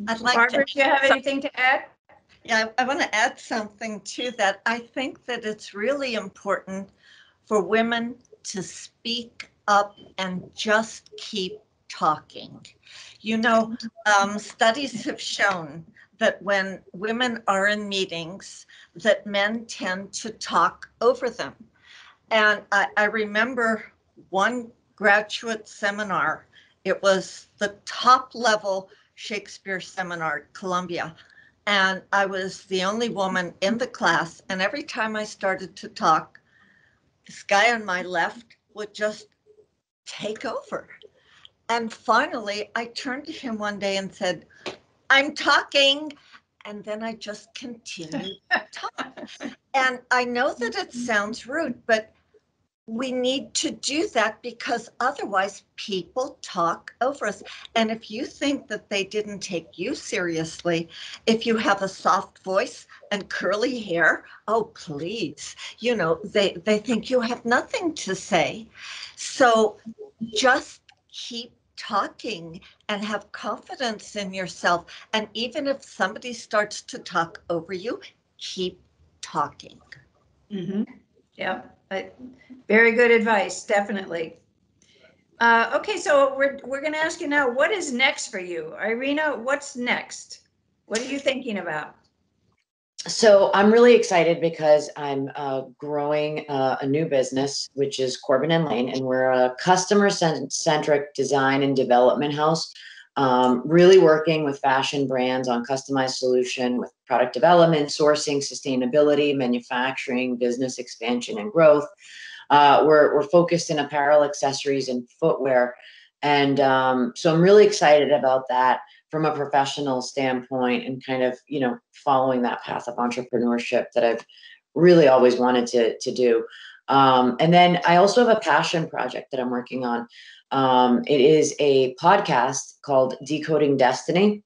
I'd like Barbara, do you have anything to add? Yeah, I want to add something to that. I think that it's really important for women to speak up and just keep talking. Studies have shown that when women are in meetings, that men tend to talk over them. And I remember one graduate seminar. It was the top level Shakespeare seminar at Columbia. And I was the only woman in the class. And every time I started to talk, this guy on my left would just take over. And finally, I turned to him one day and said, "I'm talking." And then I just continued to talk. And I know that it sounds rude, but we need to do that because otherwise people talk over us. And if you think that they didn't take you seriously, if you have a soft voice and curly hair, oh, please, they think you have nothing to say. So just keep talking and have confidence in yourself. And even if somebody starts to talk over you, keep talking. Mm-hmm. Yeah. Very good advice, definitely. Okay, so we're going to ask you now, what is next for you? Irina, what's next? What are you thinking about? So I'm really excited because I'm growing a new business, which is Corbin and Lane, and we're a customer-centric design and development house, really working with fashion brands on customized solution with product development, sourcing, sustainability, manufacturing, business expansion, and growth. We're focused in apparel, accessories, and footwear. And so I'm really excited about that from a professional standpoint and kind of, following that path of entrepreneurship that I've really always wanted to do. And then I also have a passion project that I'm working on. It is a podcast called Decoding Destiny,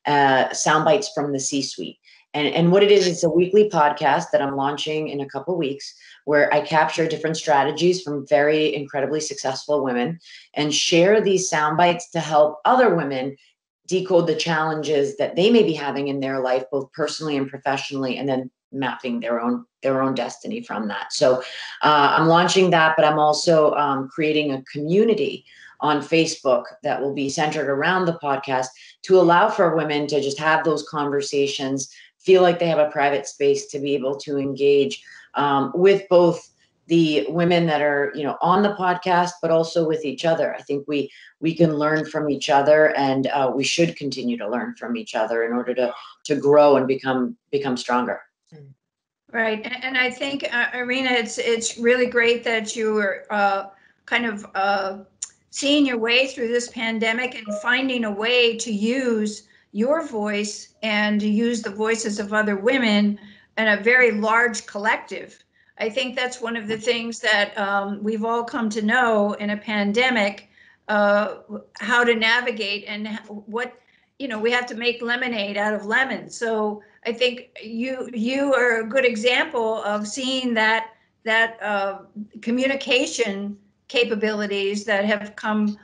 Sound Bites from the C-Suite. And what it is, it's a weekly podcast that I'm launching in a couple weeks, where I capture different strategies from very incredibly successful women and share these sound bites to help other women decode the challenges that they may be having in their life, both personally and professionally, and then mapping their own destiny from that. So I'm launching that, but I'm also creating a community on Facebook that will be centered around the podcast to allow for women to just have those conversations, feel like they have a private space to be able to engage with both the women that are, on the podcast, but also with each other. I think we can learn from each other, and we should continue to learn from each other in order to grow and become stronger. Right, and I think, Irina, it's really great that you were kind of seeing your way through this pandemic and finding a way to use your voice and to use the voices of other women in a very large collective. I think that's one of the things that we've all come to know in a pandemic, how to navigate and what, we have to make lemonade out of lemons. So I think you are a good example of seeing that communication capabilities that have come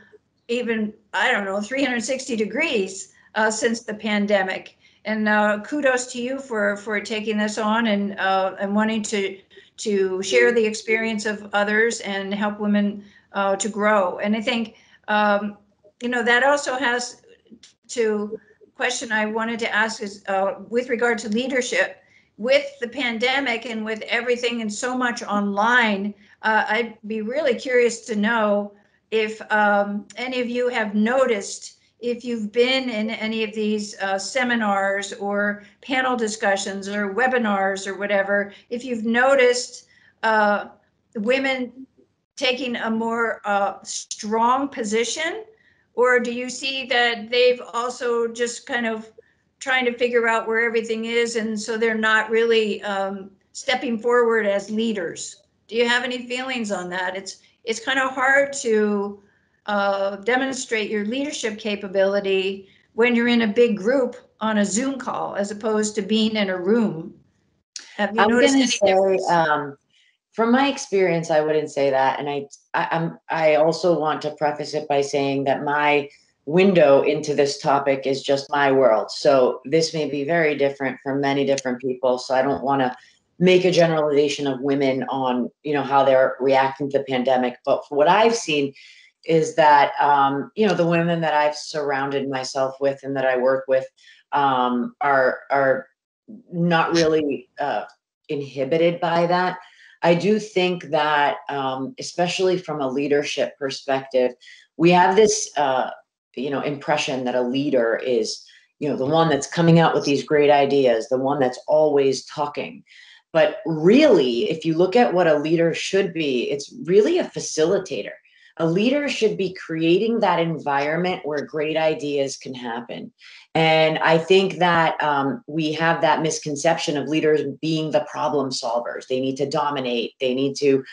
even, 360 degrees since the pandemic. And kudos to you for taking this on and wanting to share the experience of others and help women to grow. And I think That also has to question I wanted to ask is with regard to leadership. With the pandemic and with everything and so much online, I'd be really curious to know if any of you have noticed, if you've been in any of these seminars or panel discussions or webinars or whatever, if you've noticed women taking a more strong position, or do you see that they've also just kind of trying to figure out where everything is, and so they're not really stepping forward as leaders? Do you have any feelings on that? It's kind of hard to demonstrate your leadership capability when you're in a big group on a Zoom call as opposed to being in a room. Have you I'm noticed gonna any say, difference? from my experience, I wouldn't say that. And I also want to preface it by saying that my window into this topic is just my world. So this may be very different for many different people. So I don't want to make a generalization of women on, how they're reacting to the pandemic. But what I've seen is that, the women that I've surrounded myself with and that I work with are not really inhibited by that. I do think that, especially from a leadership perspective, we have this, impression that a leader is, the one that's coming out with these great ideas, the one that's always talking. But really, if you look at what a leader should be, it's really a facilitator. A leader should be creating that environment where great ideas can happen. And I think that we have that misconception of leaders being the problem solvers. They need to dominate. They need to,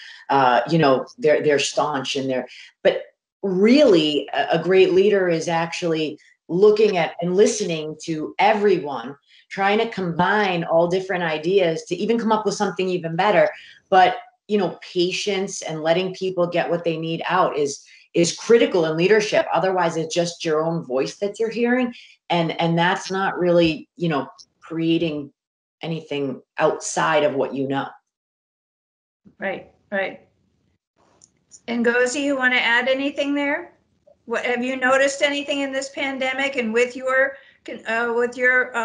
they're staunch in there. But really, a great leader is actually looking at and listening to everyone, trying to combine all different ideas to even come up with something even better. But patience and letting people get what they need out is critical in leadership. Otherwise, it's just your own voice that you're hearing. And that's not really, creating anything outside of what you know. Right. And Ngozi, you want to add anything there? What have you noticed anything in this pandemic and with your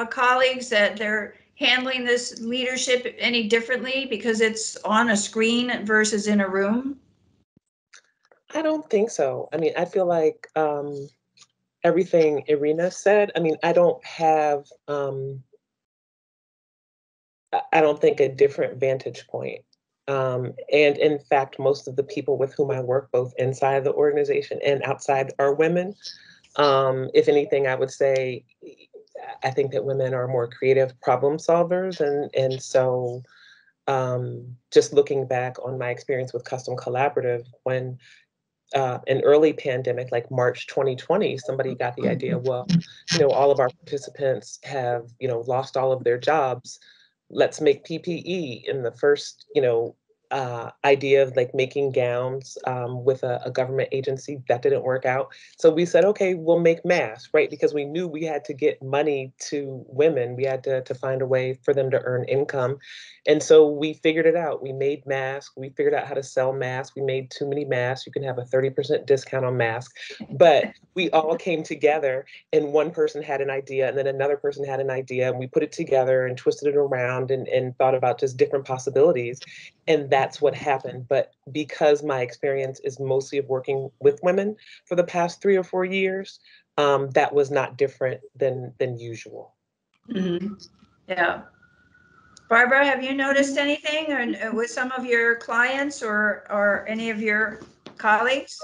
colleagues that they're handling this leadership any differently because it's on a screen versus in a room? I don't think so. I mean, I feel like everything Irina said. I mean, I don't have, I don't think a different vantage point. And in fact, most of the people with whom I work, both inside the organization and outside, are women. If anything, I would say I think that women are more creative problem solvers. And so just looking back on my experience with Custom Collaborative, when an early pandemic, like March 2020, somebody got the idea, well, all of our participants have, lost all of their jobs. Let's make PPE. In the first, idea of like making gowns with a government agency, that didn't work out. So we said, okay, we'll make masks, right? Because we knew we had to get money to women. We had to find a way for them to earn income. And so we figured it out. We made masks. We figured out how to sell masks. We made too many masks. You can have a 30% discount on masks. But we all came together, and one person had an idea, and then another person had an idea, and we put it together and twisted it around and thought about just different possibilities. And that's what happened. But because my experience is mostly of working with women for the past 3 or 4 years, that was not different than usual. Mm-hmm. Yeah. Barbara, have you noticed anything with some of your clients or any of your colleagues?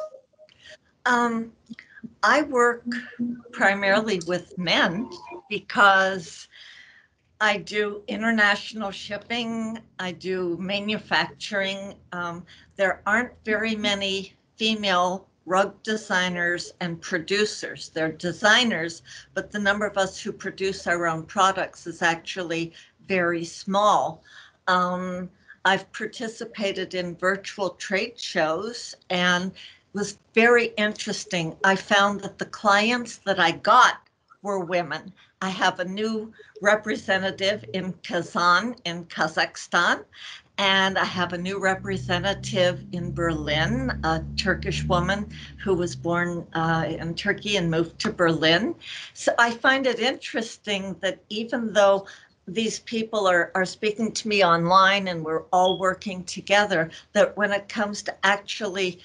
I work primarily with men because I do international shipping. I do manufacturing. There aren't very many female rug designers and producers. They're designers, but the number of us who produce our own products is actually very small. I've participated in virtual trade shows and it was very interesting. I found that the clients that I got were women. I have a new representative in Kazan in Kazakhstan, And I have a new representative in Berlin, a Turkish woman who was born in Turkey and moved to Berlin. So I find it interesting that even though these people are speaking to me online and we're all working together, that when it comes to actually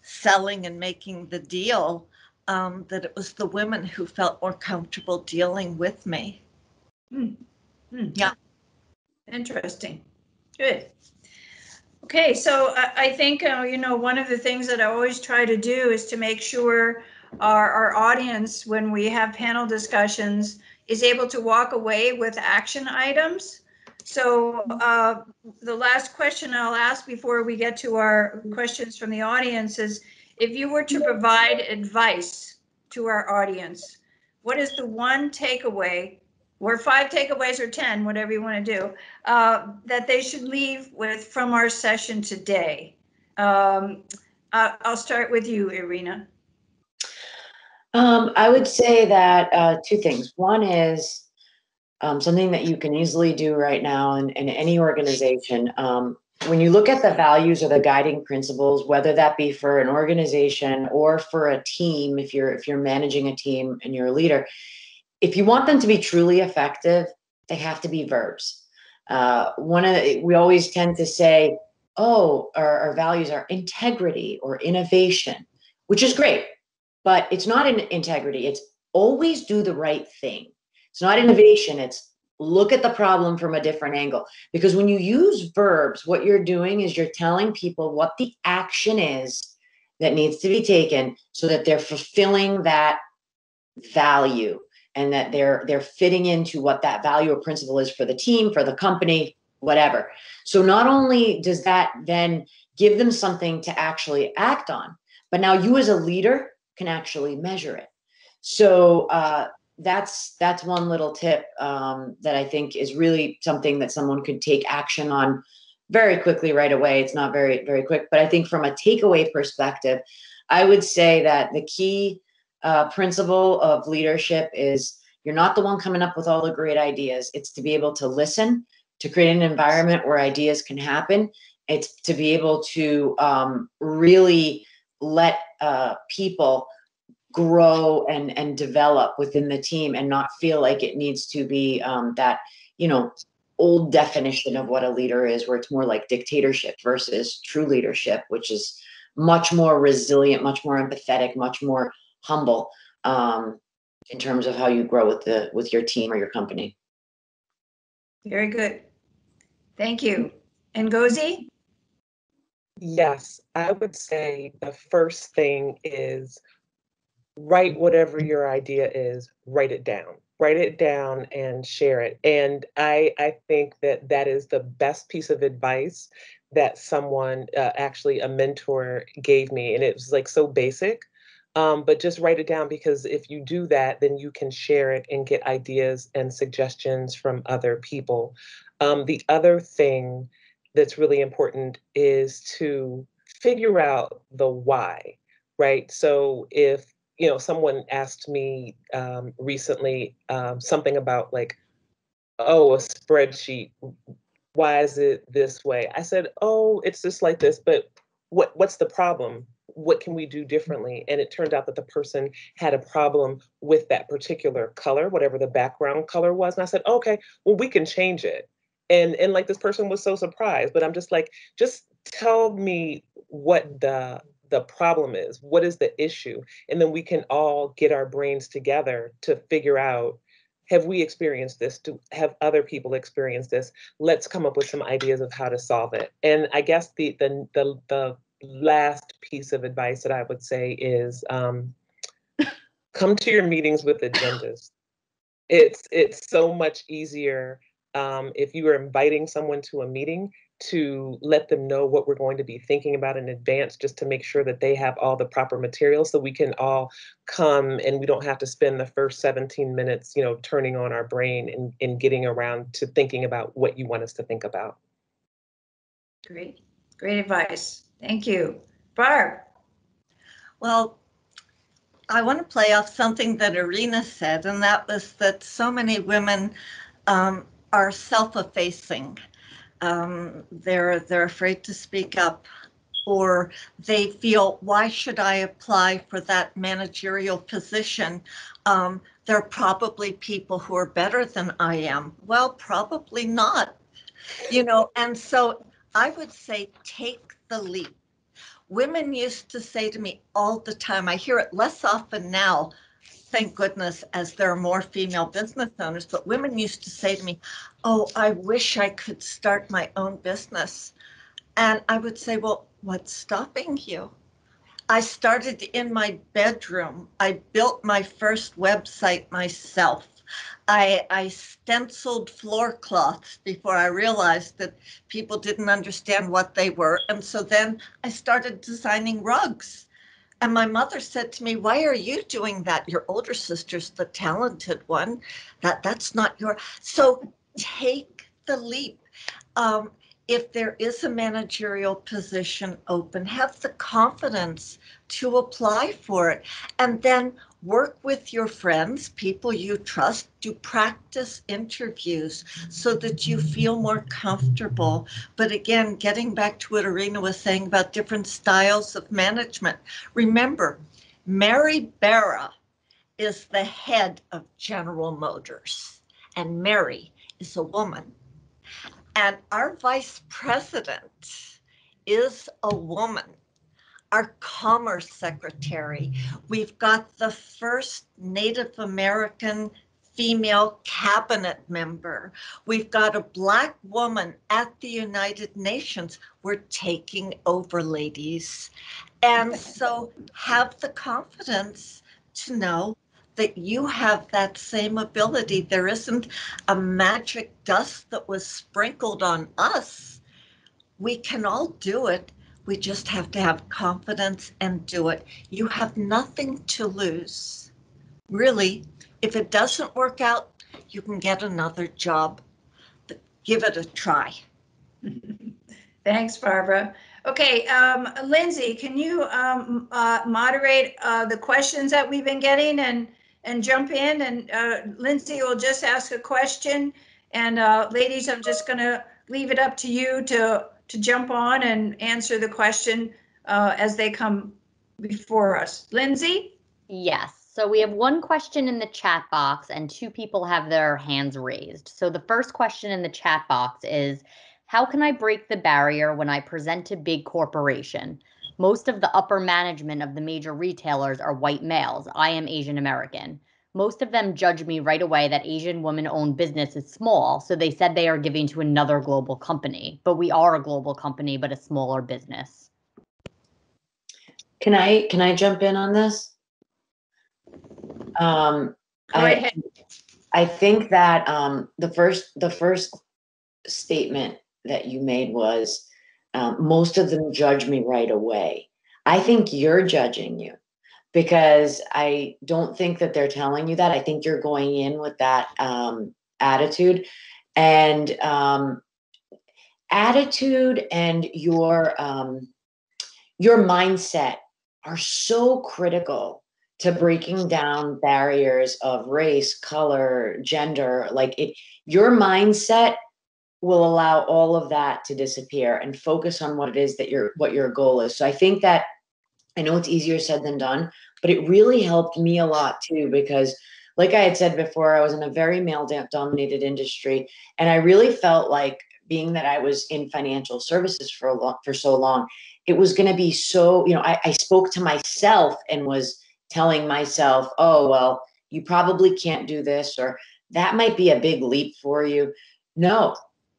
selling and making the deal, that it was the women who felt more comfortable dealing with me. Yeah. Interesting. Good. Okay, so I think, one of the things that I always try to do is to make sure our audience, when we have panel discussions, is able to walk away with action items. So the last question I'll ask before we get to our questions from the audience is, if you were to provide advice to our audience, what is the one takeaway, or 5 takeaways or 10, whatever you want to do, that they should leave with from our session today? I'll start with you, Irina. I would say that 2 things. One is something that you can easily do right now in any organization. When you look at the values or the guiding principles, whether that be for an organization or for a team, if you're managing a team and you're a leader, if you want them to be truly effective, they have to be verbs. We always tend to say, oh, our values are integrity or innovation, which is great, but it's not integrity. It's always do the right thing. It's not innovation. It's look at the problem from a different angle. Because when you use verbs, what you're doing is you're telling people what the action is that needs to be taken so that they're fulfilling that value and that they're fitting into what that value or principle is for the team, for the company, whatever. So not only does that then give them something to actually act on, but now you as a leader can actually measure it. So that's one little tip that I think is really something that someone could take action on very quickly right away. It's not very, very quick, but I think from a takeaway perspective, I would say that the key principle of leadership is you're not the one coming up with all the great ideas. It's to be able to listen, to create an environment where ideas can happen. It's to be able to really let people grow and develop within the team and not feel like it needs to be that, old definition of what a leader is, where it's more like dictatorship versus true leadership, which is much more resilient, much more empathetic, much more humble in terms of how you grow with your team or your company. Very good. Thank you. And Ngozi? Yes, I would say the first thing is write whatever your idea is, write it down and share it. And I think that is the best piece of advice that someone, actually a mentor gave me. And it was like so basic, but just write it down, because if you do that, then you can share it and get ideas and suggestions from other people. The other thing that's really important is to figure out the why, right? So if someone asked me recently something about like, oh, a spreadsheet, why is it this way? I said, oh, it's just like this, but what's the problem? What can we do differently? And it turned out that the person had a problem with that particular color, whatever the background color was. And I said, okay, well, we can change it. And like this person was so surprised, but I'm just like, just tell me what the problem is. What is the issue? And then we can all get our brains together to figure out, have we experienced this? Have other people experienced this? Let's come up with some ideas of how to solve it. And I guess the last piece of advice that I would say is come to your meetings with agendas. It's so much easier if you are inviting someone to a meeting to let them know what we're going to be thinking about in advance, just to make sure that they have all the proper materials so we can all come and we don't have to spend the first 17 minutes, turning on our brain and getting around to thinking about what you want us to think about. Great advice. Thank you. Barb? Well, I want to play off something that Irina said, and that was that so many women are self-effacing. They're afraid to speak up, or they feel, why should I apply for that managerial position? There are probably people who are better than I am. Well, probably not, and so I would say take the leap. Women used to say to me all the time, I hear it less often now, thank goodness, as there are more female business owners, but women used to say to me, oh, I wish I could start my own business. And I would say, well, what's stopping you? I started in my bedroom. I built my first website myself. I stenciled floor cloths before I realized that people didn't understand what they were. And so then I started designing rugs. And my mother said to me, why are you doing that? Your older sister's the talented one. That's not your. So take the leap. If there is a managerial position open, have the confidence to apply for it, and then work with your friends, people you trust, to practice interviews so that you feel more comfortable. But again, getting back to what Irina was saying about different styles of management, remember, Mary Barra is the head of General Motors, and Mary is a woman. And our vice president is a woman. Our commerce secretary, we've got the first Native American female cabinet member. We've got a Black woman at the United Nations. We're taking over, ladies. And so have the confidence to know that you have that same ability. There isn't a magic dust that was sprinkled on us. We can all do it. We just have to have confidence and do it. You have nothing to lose. Really, if it doesn't work out, you can get another job. But give it a try. Thanks, Barbara. Okay, Lindsay, can you moderate the questions that we've been getting and jump in? And Lindsay will just ask a question. And ladies, I'm just going to leave it up to you to jump on and answer the question as they come before us. Lindsay? Yes. So we have one question in the chat box and two people have their hands raised. So the first question in the chat box is, how can I break the barrier when I present to big corporation? Most of the upper management of the major retailers are white males. I am Asian American. Most of them judge me right away that Asian women-owned business is small, so they said they are giving to another global company. But we are a global company, but a smaller business. Can I jump in on this? Go ahead. I think that the first statement that you made was most of them judge me right away. I think you're judging you, because I don't think that they're telling you that. I think you're going in with that attitude, and attitude and your mindset are so critical to breaking down barriers of race, color, gender. Your mindset will allow all of that to disappear and focus on what it is that what your goal is. So I think that, I know it's easier said than done, but it really helped me a lot too, because like I had said before, I was in a very male dominated industry. And I really felt like, being that I was in financial services for so long, it was going to be so, I spoke to myself and was telling myself, oh, well, you probably can't do this, or that might be a big leap for you. No,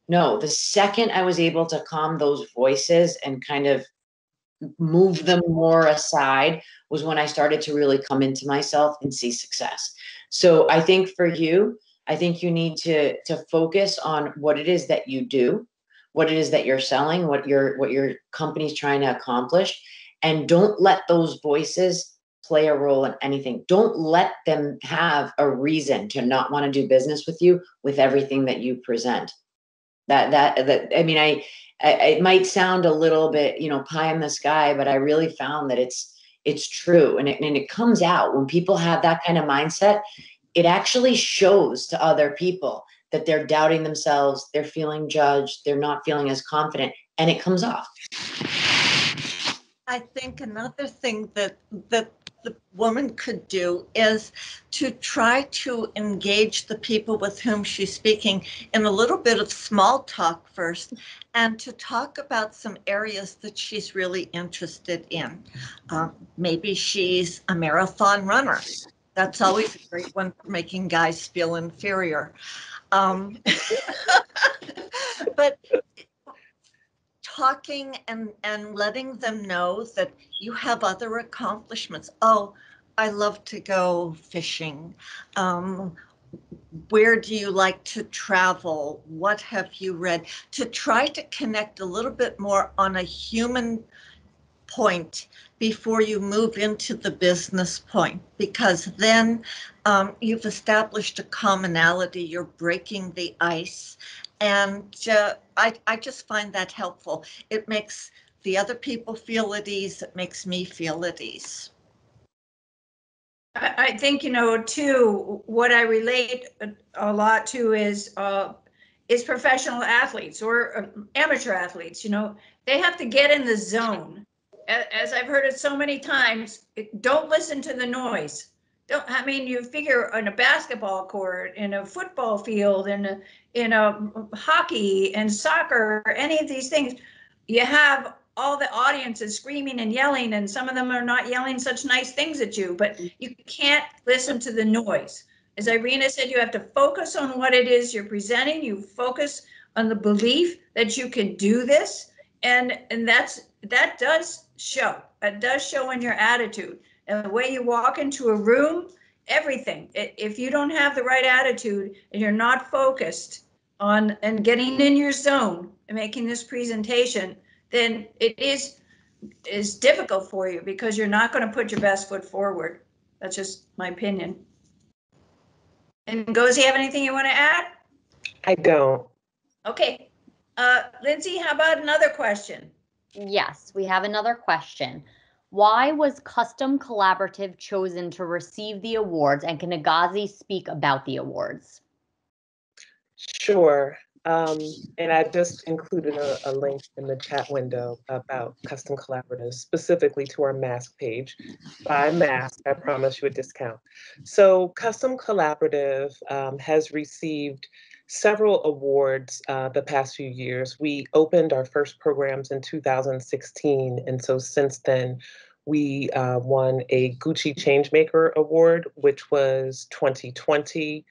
the second I was able to calm those voices and kind of move them more aside was when I started to really come into myself and see success. So I think for you, I think you need to focus on what it is that you do, what it is that you're selling, what your company's trying to accomplish, and don't let those voices play a role in anything. Don't let them have a reason to not want to do business with you with everything that you present. It might sound a little bit, pie in the sky, but I really found that it's true. And it comes out when people have that kind of mindset. It actually shows to other people that they're doubting themselves, they're feeling judged, they're not feeling as confident, and it comes off. I think another thing that the woman could do is to try to engage the people with whom she's speaking in a little bit of small talk first, and to talk about some areas that she's really interested in. Maybe she's a marathon runner. That's always a great one for making guys feel inferior. But talking and letting them know that you have other accomplishments. Oh, I love to go fishing. Where do you like to travel? What have you read? To try to connect a little bit more on a human point before you move into the business point, because then you've established a commonality, you're breaking the ice. And I just find that helpful. It makes the other people feel at ease. It makes me feel at ease. I think, too, what I relate a lot to is professional athletes or amateur athletes. They have to get in the zone. As I've heard it so many times, don't listen to the noise. You figure on a basketball court, in a football field, in a hockey and soccer, any of these things, you have all the audiences screaming and yelling, and some of them are not yelling such nice things at you, but you can't listen to the noise. As Irina said, you have to focus on what it is you're presenting. You focus on the belief that you can do this, and that does show. It does show in your attitude and the way you walk into a room. Everything. If you don't have the right attitude and you're not focused on and getting in your zone and making this presentation, then it is difficult for you because you're not going to put your best foot forward. That's just my opinion. And Ngozi, have anything you want to add? I don't. Okay. Lindsay, how about another question? Yes, we have another question. Why was Custom Collaborative chosen to receive the awards, and can Ngozi speak about the awards? Sure. And I just included a link in the chat window about Custom Collaborative, specifically to our mask page. Buy mask, I promise you a discount. So Custom Collaborative has received several awards the past few years. We opened our first programs in 2016, and so since then, we won a Gucci Changemaker Award, which was 2020.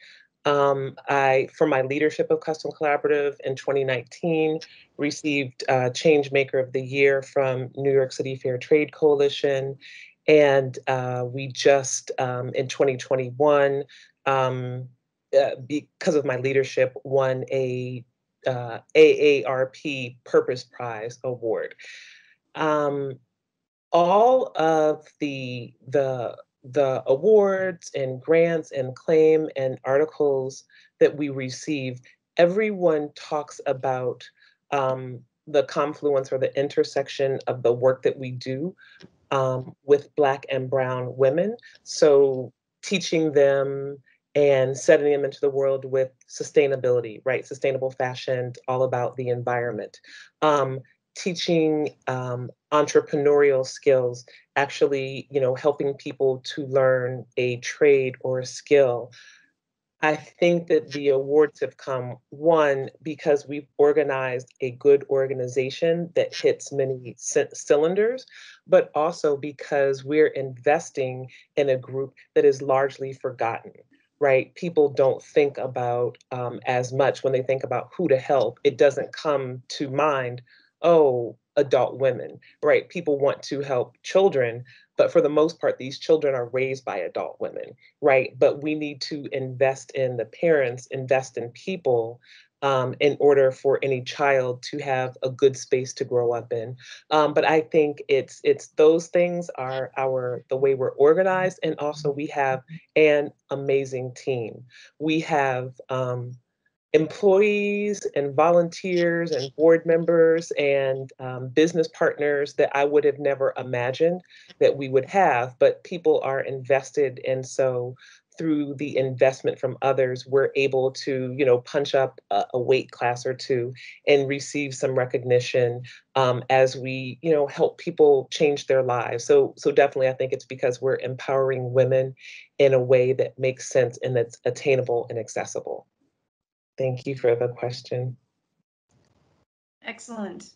For my leadership of Custom Collaborative in 2019, received Changemaker of the Year from New York City Fair Trade Coalition. And we just, in 2021, because of my leadership, won a AARP Purpose Prize Award. All of the awards and grants and claim and articles that we receive, everyone talks about the confluence or the intersection of the work that we do with Black and Brown women. So teaching them and setting them into the world with sustainability, right? Sustainable fashion, all about the environment. Teaching entrepreneurial skills, actually, helping people to learn a trade or a skill. I think that the awards have come, one, because we've organized a good organization that hits many cylinders, but also because we're investing in a group that is largely forgotten, right? People don't think about as much when they think about who to help. It doesn't come to mind, oh, adult women, right? People want to help children, but for the most part, these children are raised by adult women, right? But we need to invest in the parents, invest in people in order for any child to have a good space to grow up in. But I think it's those things are the way we're organized, and also we have an amazing team. We have employees and volunteers and board members and business partners that I would have never imagined that we would have, but people are invested. And so through the investment from others, we're able to, punch up a weight class or two and receive some recognition as we, help people change their lives. So definitely, I think it's because we're empowering women in a way that makes sense and that's attainable and accessible. Thank you for the question. Excellent.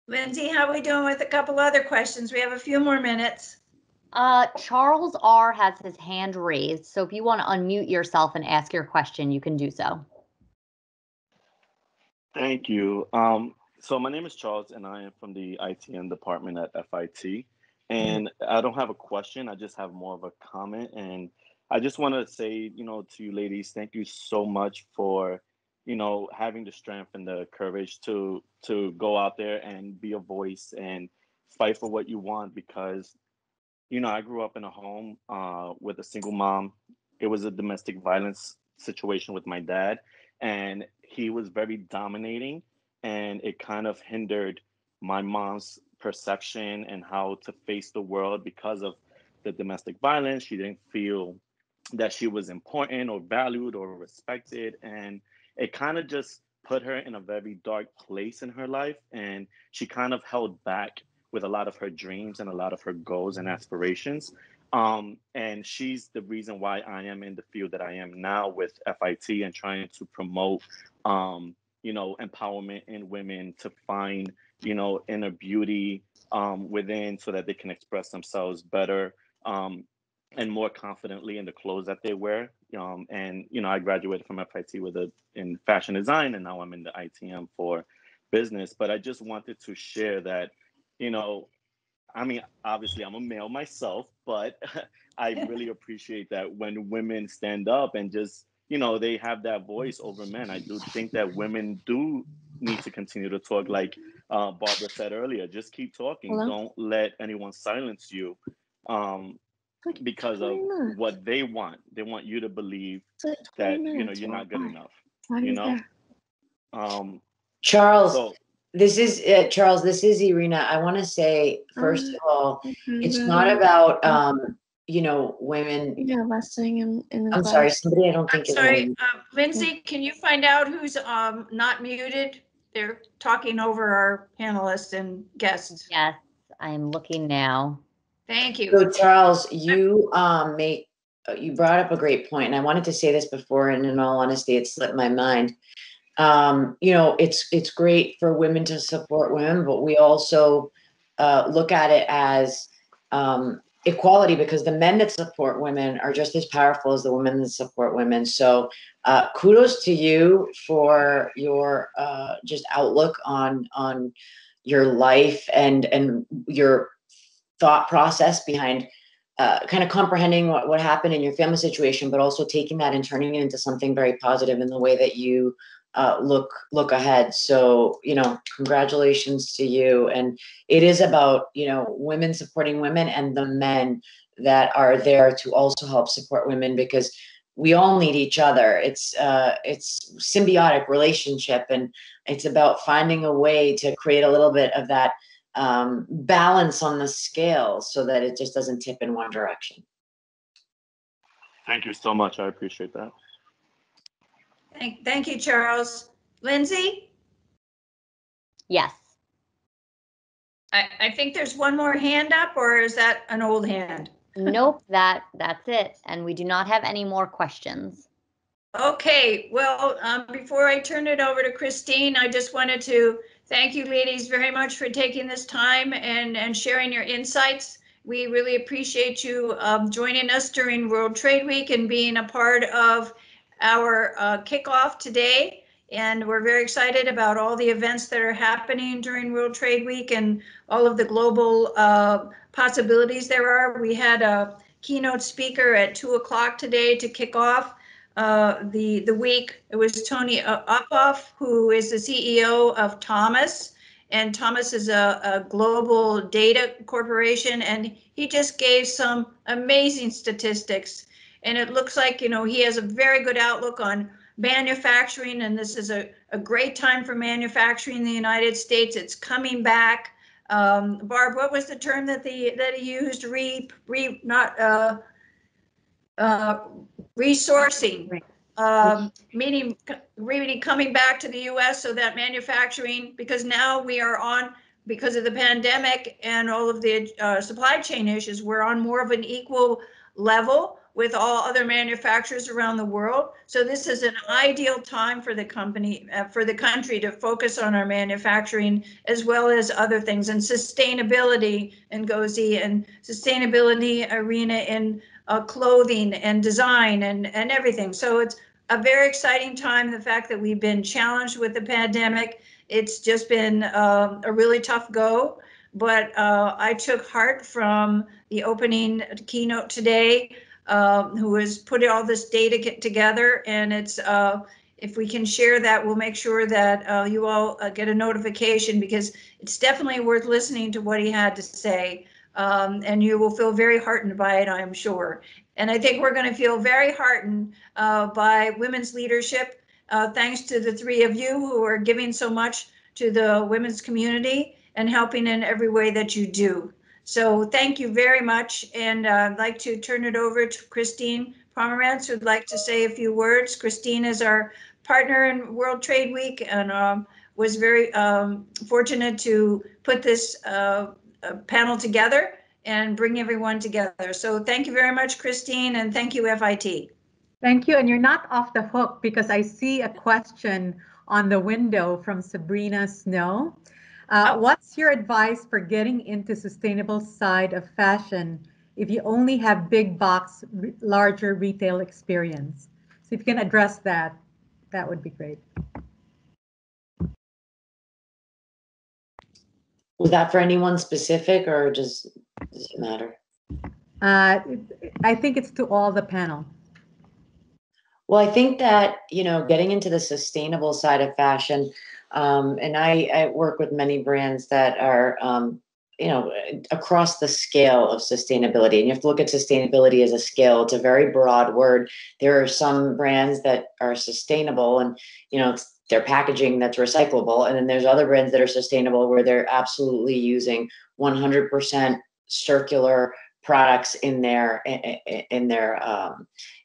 Lindsay, how are we doing with a couple other questions? We have a few more minutes. Charles R. has his hand raised, so if you want to unmute yourself and ask your question, you can do so. Thank you. So my name is Charles, and I am from the ITN department at FIT. And I don't have a question. I just have more of a comment. And I just want to say, to you ladies, thank you so much for, having the strength and the courage to go out there and be a voice and fight for what you want. Because, I grew up in a home with a single mom. It was a domestic violence situation with my dad, and he was very dominating, and it kind of hindered my mom's perception and how to face the world because of the domestic violence. She didn't feel that she was important or valued or respected, and it kind of just put her in a very dark place in her life, and she kind of held back with a lot of her dreams and a lot of her goals and aspirations. And she's the reason why I am in the field that I am now with FIT and trying to promote, empowerment in women to find, inner beauty within, so that they can express themselves better and more confidently in the clothes that they wear. I graduated from FIT in fashion design, and now I'm in the ITM for business. But I just wanted to share that, obviously I'm a male myself, but I really appreciate that when women stand up and just, they have that voice over men. I do think that women do need to continue to talk, like Barbara said earlier. Just keep talking. Hello? Don't let anyone silence you because of what they want. They want you to believe that, you're not good enough, Charles, So this is Charles. This is Irina. I want to say, first of all, it's not about women. Yeah, resting in the I'm glass. sorry, somebody I don't I'm think is sorry, on. Lindsay, can you find out who's not muted? They're talking over our panelists and guests. Yes, I'm looking now. Thank you. So Charles, you you brought up a great point, and I wanted to say this before, and in all honesty, it slipped my mind. It's great for women to support women, but we also look at it as equality, because the men that support women are just as powerful as the women that support women. So kudos to you for your just outlook on your life and your thought process behind kind of comprehending what happened in your family situation, but also taking that and turning it into something very positive in the way that you look ahead. So, congratulations to you. And it is about, women supporting women and the men that are there to also help support women, because we all need each other. It's symbiotic relationship, and it's about finding a way to create a little bit of that balance on the scale so that it just doesn't tip in one direction. thank you so much. I appreciate that. Thank you, Charles. Lindsay? Yes. I think there's one more hand up, or is that an old hand? Nope, that's it. And we do not have any more questions. Okay, well, before I turn it over to Christine, I just wanted to thank you ladies very much for taking this time and sharing your insights. We really appreciate you joining us during World Trade Week and being a part of our kickoff today. And we're very excited about all the events that are happening during World Trade Week and all of the global possibilities there are. We had a keynote speaker at 2:00 today to kick off the week. It was Tony Uphoff, who is the CEO of Thomas. And Thomas is a global data corporation, and he just gave some amazing statistics. And it looks like, he has a very good outlook on manufacturing, and this is a great time for manufacturing in the United States. It's coming back. Barb, what was the term that he used? resourcing, meaning really coming back to the US so that manufacturing, because now we are on, because of the pandemic and all of the supply chain issues, we're on more of an equal level with all other manufacturers around the world. So this is an ideal time for the company, for the country to focus on our manufacturing as well as other things, and sustainability in Ngozi, and sustainability arena in clothing and design and everything. So it's a very exciting time. The fact that we've been challenged with the pandemic, it's just been a really tough go. But I took heart from the opening keynote today, who has put all this data together, and it's if we can share that, we'll make sure that you all get a notification, because it's definitely worth listening to what he had to say, and you will feel very heartened by it, I'm sure. And I think we're going to feel very heartened by women's leadership, thanks to the three of you who are giving so much to the women's community and helping in every way that you do. So thank you very much. And I'd like to turn it over to Christine Pomerantz, who'd like to say a few words. Christine is our partner in World Trade Week, and was very fortunate to put this panel together and bring everyone together. So thank you very much, Christine, and thank you, FIT. Thank you, and you're not off the hook, because I see a question on the window from Sabrina Snow. What's your advice for getting into sustainable side of fashion if you only have big box, larger retail experience? So if you can address that, that would be great. Was that for anyone specific, or does it matter? I think it's to all the panel. Well, I think that, you know, getting into the sustainable side of fashion, and I work with many brands that are, you know, across the scale of sustainability. And you have to look at sustainability as a scale. It's a very broad word. There are some brands that are sustainable and, you know, it's their packaging that's recyclable. And then there's other brands that are sustainable where they're absolutely using 100% circular products in their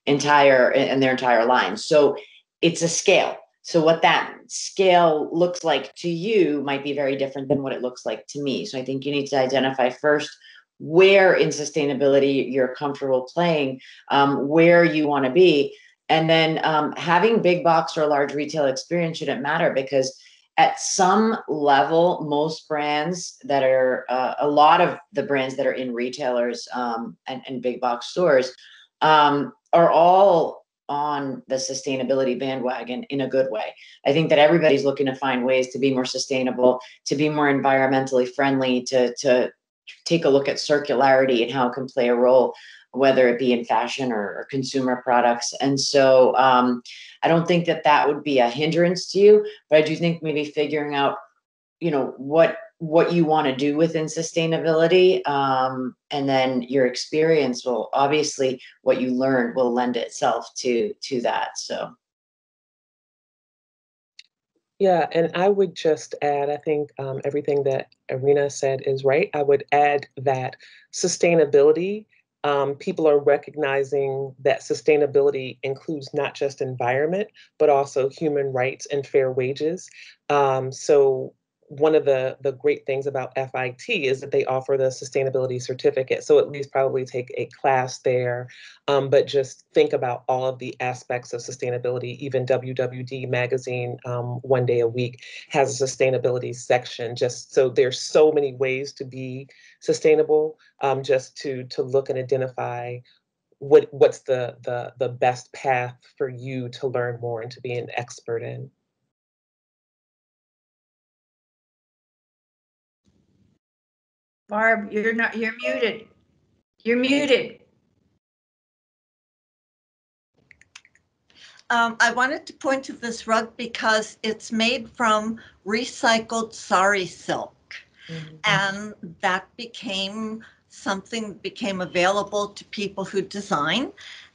entire line. So it's a scale. So what that scale looks like to you might be very different than what it looks like to me. So I think you need to identify first where in sustainability you're comfortable playing, where you want to be. And then having big box or large retail experience shouldn't matter, because at some level, most brands that are, a lot of the brands that are in retailers and big box stores are all on the sustainability bandwagon in a good way. I think that everybody's looking to find ways to be more sustainable, to be more environmentally friendly, to take a look at circularity and how it can play a role, whether it be in fashion or consumer products. And so I don't think that that would be a hindrance to you, but I do think maybe figuring out, you know, what you want to do within sustainability, and then your experience will, obviously what you learned will lend itself to that. So Yeah, and I would just add, I think everything that Irina said is right. I would add that sustainability, people are recognizing that sustainability includes not just environment, but also human rights and fair wages. So one of the great things about FIT is that they offer the sustainability certificate. So at least probably take a class there, but just think about all of the aspects of sustainability. Even WWD magazine, One Day a Week, has a sustainability section. Just so there's so many ways to be sustainable, just to look and identify what's the best path for you to learn more and to be an expert in. Barb, you're muted. You're muted. I wanted to point to this rug because it's made from recycled sari silk. Mm-hmm. And that became available to people who design.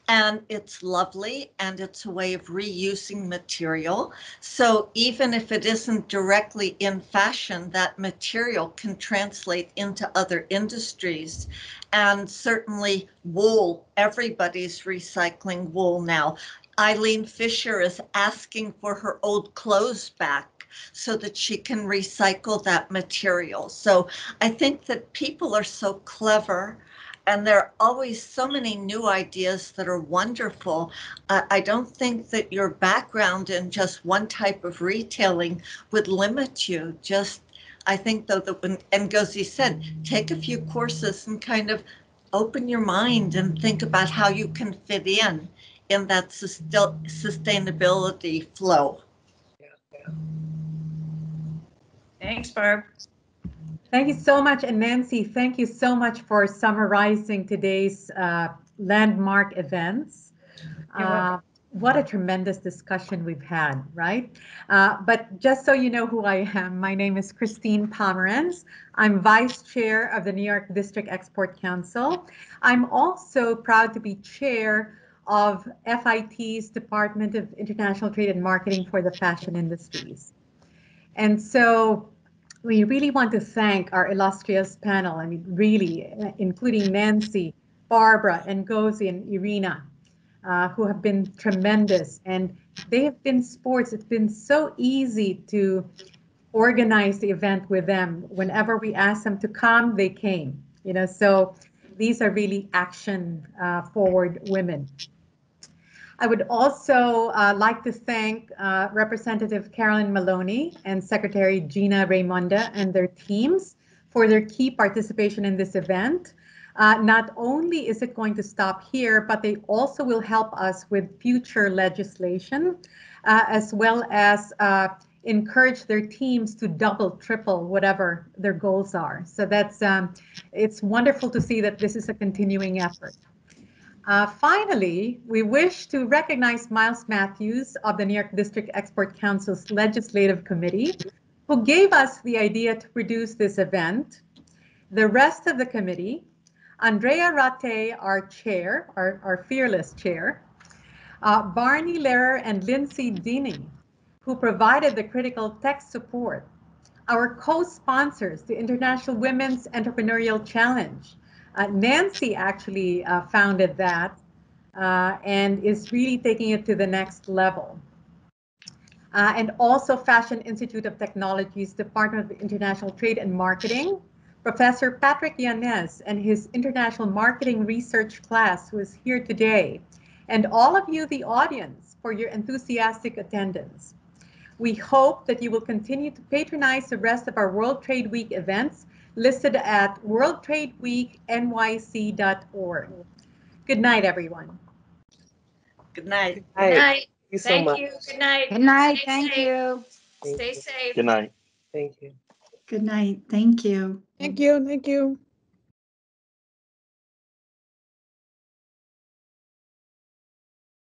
And it's lovely, and it's a way of reusing material. So even if it isn't directly in fashion, that material can translate into other industries and certainly wool. Everybody's recycling wool now. Eileen Fisher is asking for her old clothes back so that she can recycle that material. So I think that people are so clever, and there are always so many new ideas that are wonderful. I don't think that your background in just one type of retailing would limit you. Just, I think though that when Ngozi said, take a few courses and kind of open your mind and think about how you can fit in that sustainability flow. Thanks, Barb. Thank you so much. And Nancy, thank you so much for summarizing today's landmark events. What a tremendous discussion we've had, right? But just so you know who I am, my name is Christine Pomerantz. I'm Vice Chair of the New York District Export Council. I'm also proud to be Chair of FIT's Department of International Trade and Marketing for the Fashion Industries. And so we really want to thank our illustrious panel, I mean, really, including Nancy, Barbara, Ngozi, and Irina, who have been tremendous. And they have been sports. It's been so easy to organize the event with them. Whenever we asked them to come, they came. You know, so these are really action-forward women. I would also like to thank Representative Carolyn Maloney and Secretary Gina Raimonda and their teams for their key participation in this event. Not only is it going to stop here, but they also will help us with future legislation, as well as encourage their teams to double, triple, whatever their goals are. So that's, it's wonderful to see that this is a continuing effort. Finally, we wish to recognize Miles Matthews of the New York District Export Council's Legislative Committee, who gave us the idea to produce this event. The rest of the committee, Andrea Rattay, our chair, our fearless chair, Barney Lehrer and Lindsay Dini, who provided the critical tech support, our co-sponsors, the International Women's Entrepreneurial Challenge. Nancy actually founded that and is really taking it to the next level. And also Fashion Institute of Technology's Department of International Trade and Marketing, Professor Patrick Yanez and his International Marketing Research class, who is here today, and all of you, the audience, for your enthusiastic attendance. We hope that you will continue to patronize the rest of our World Trade Week events listed at worldtradeweeknyc.org. Good night, everyone. Good night. Good night. Thank you so Thank much. you. Good night. Good night. Stay Thank safe. you. Thank Stay you. safe. Good night. Thank you. Good night. Thank you. Thank you. Thank you.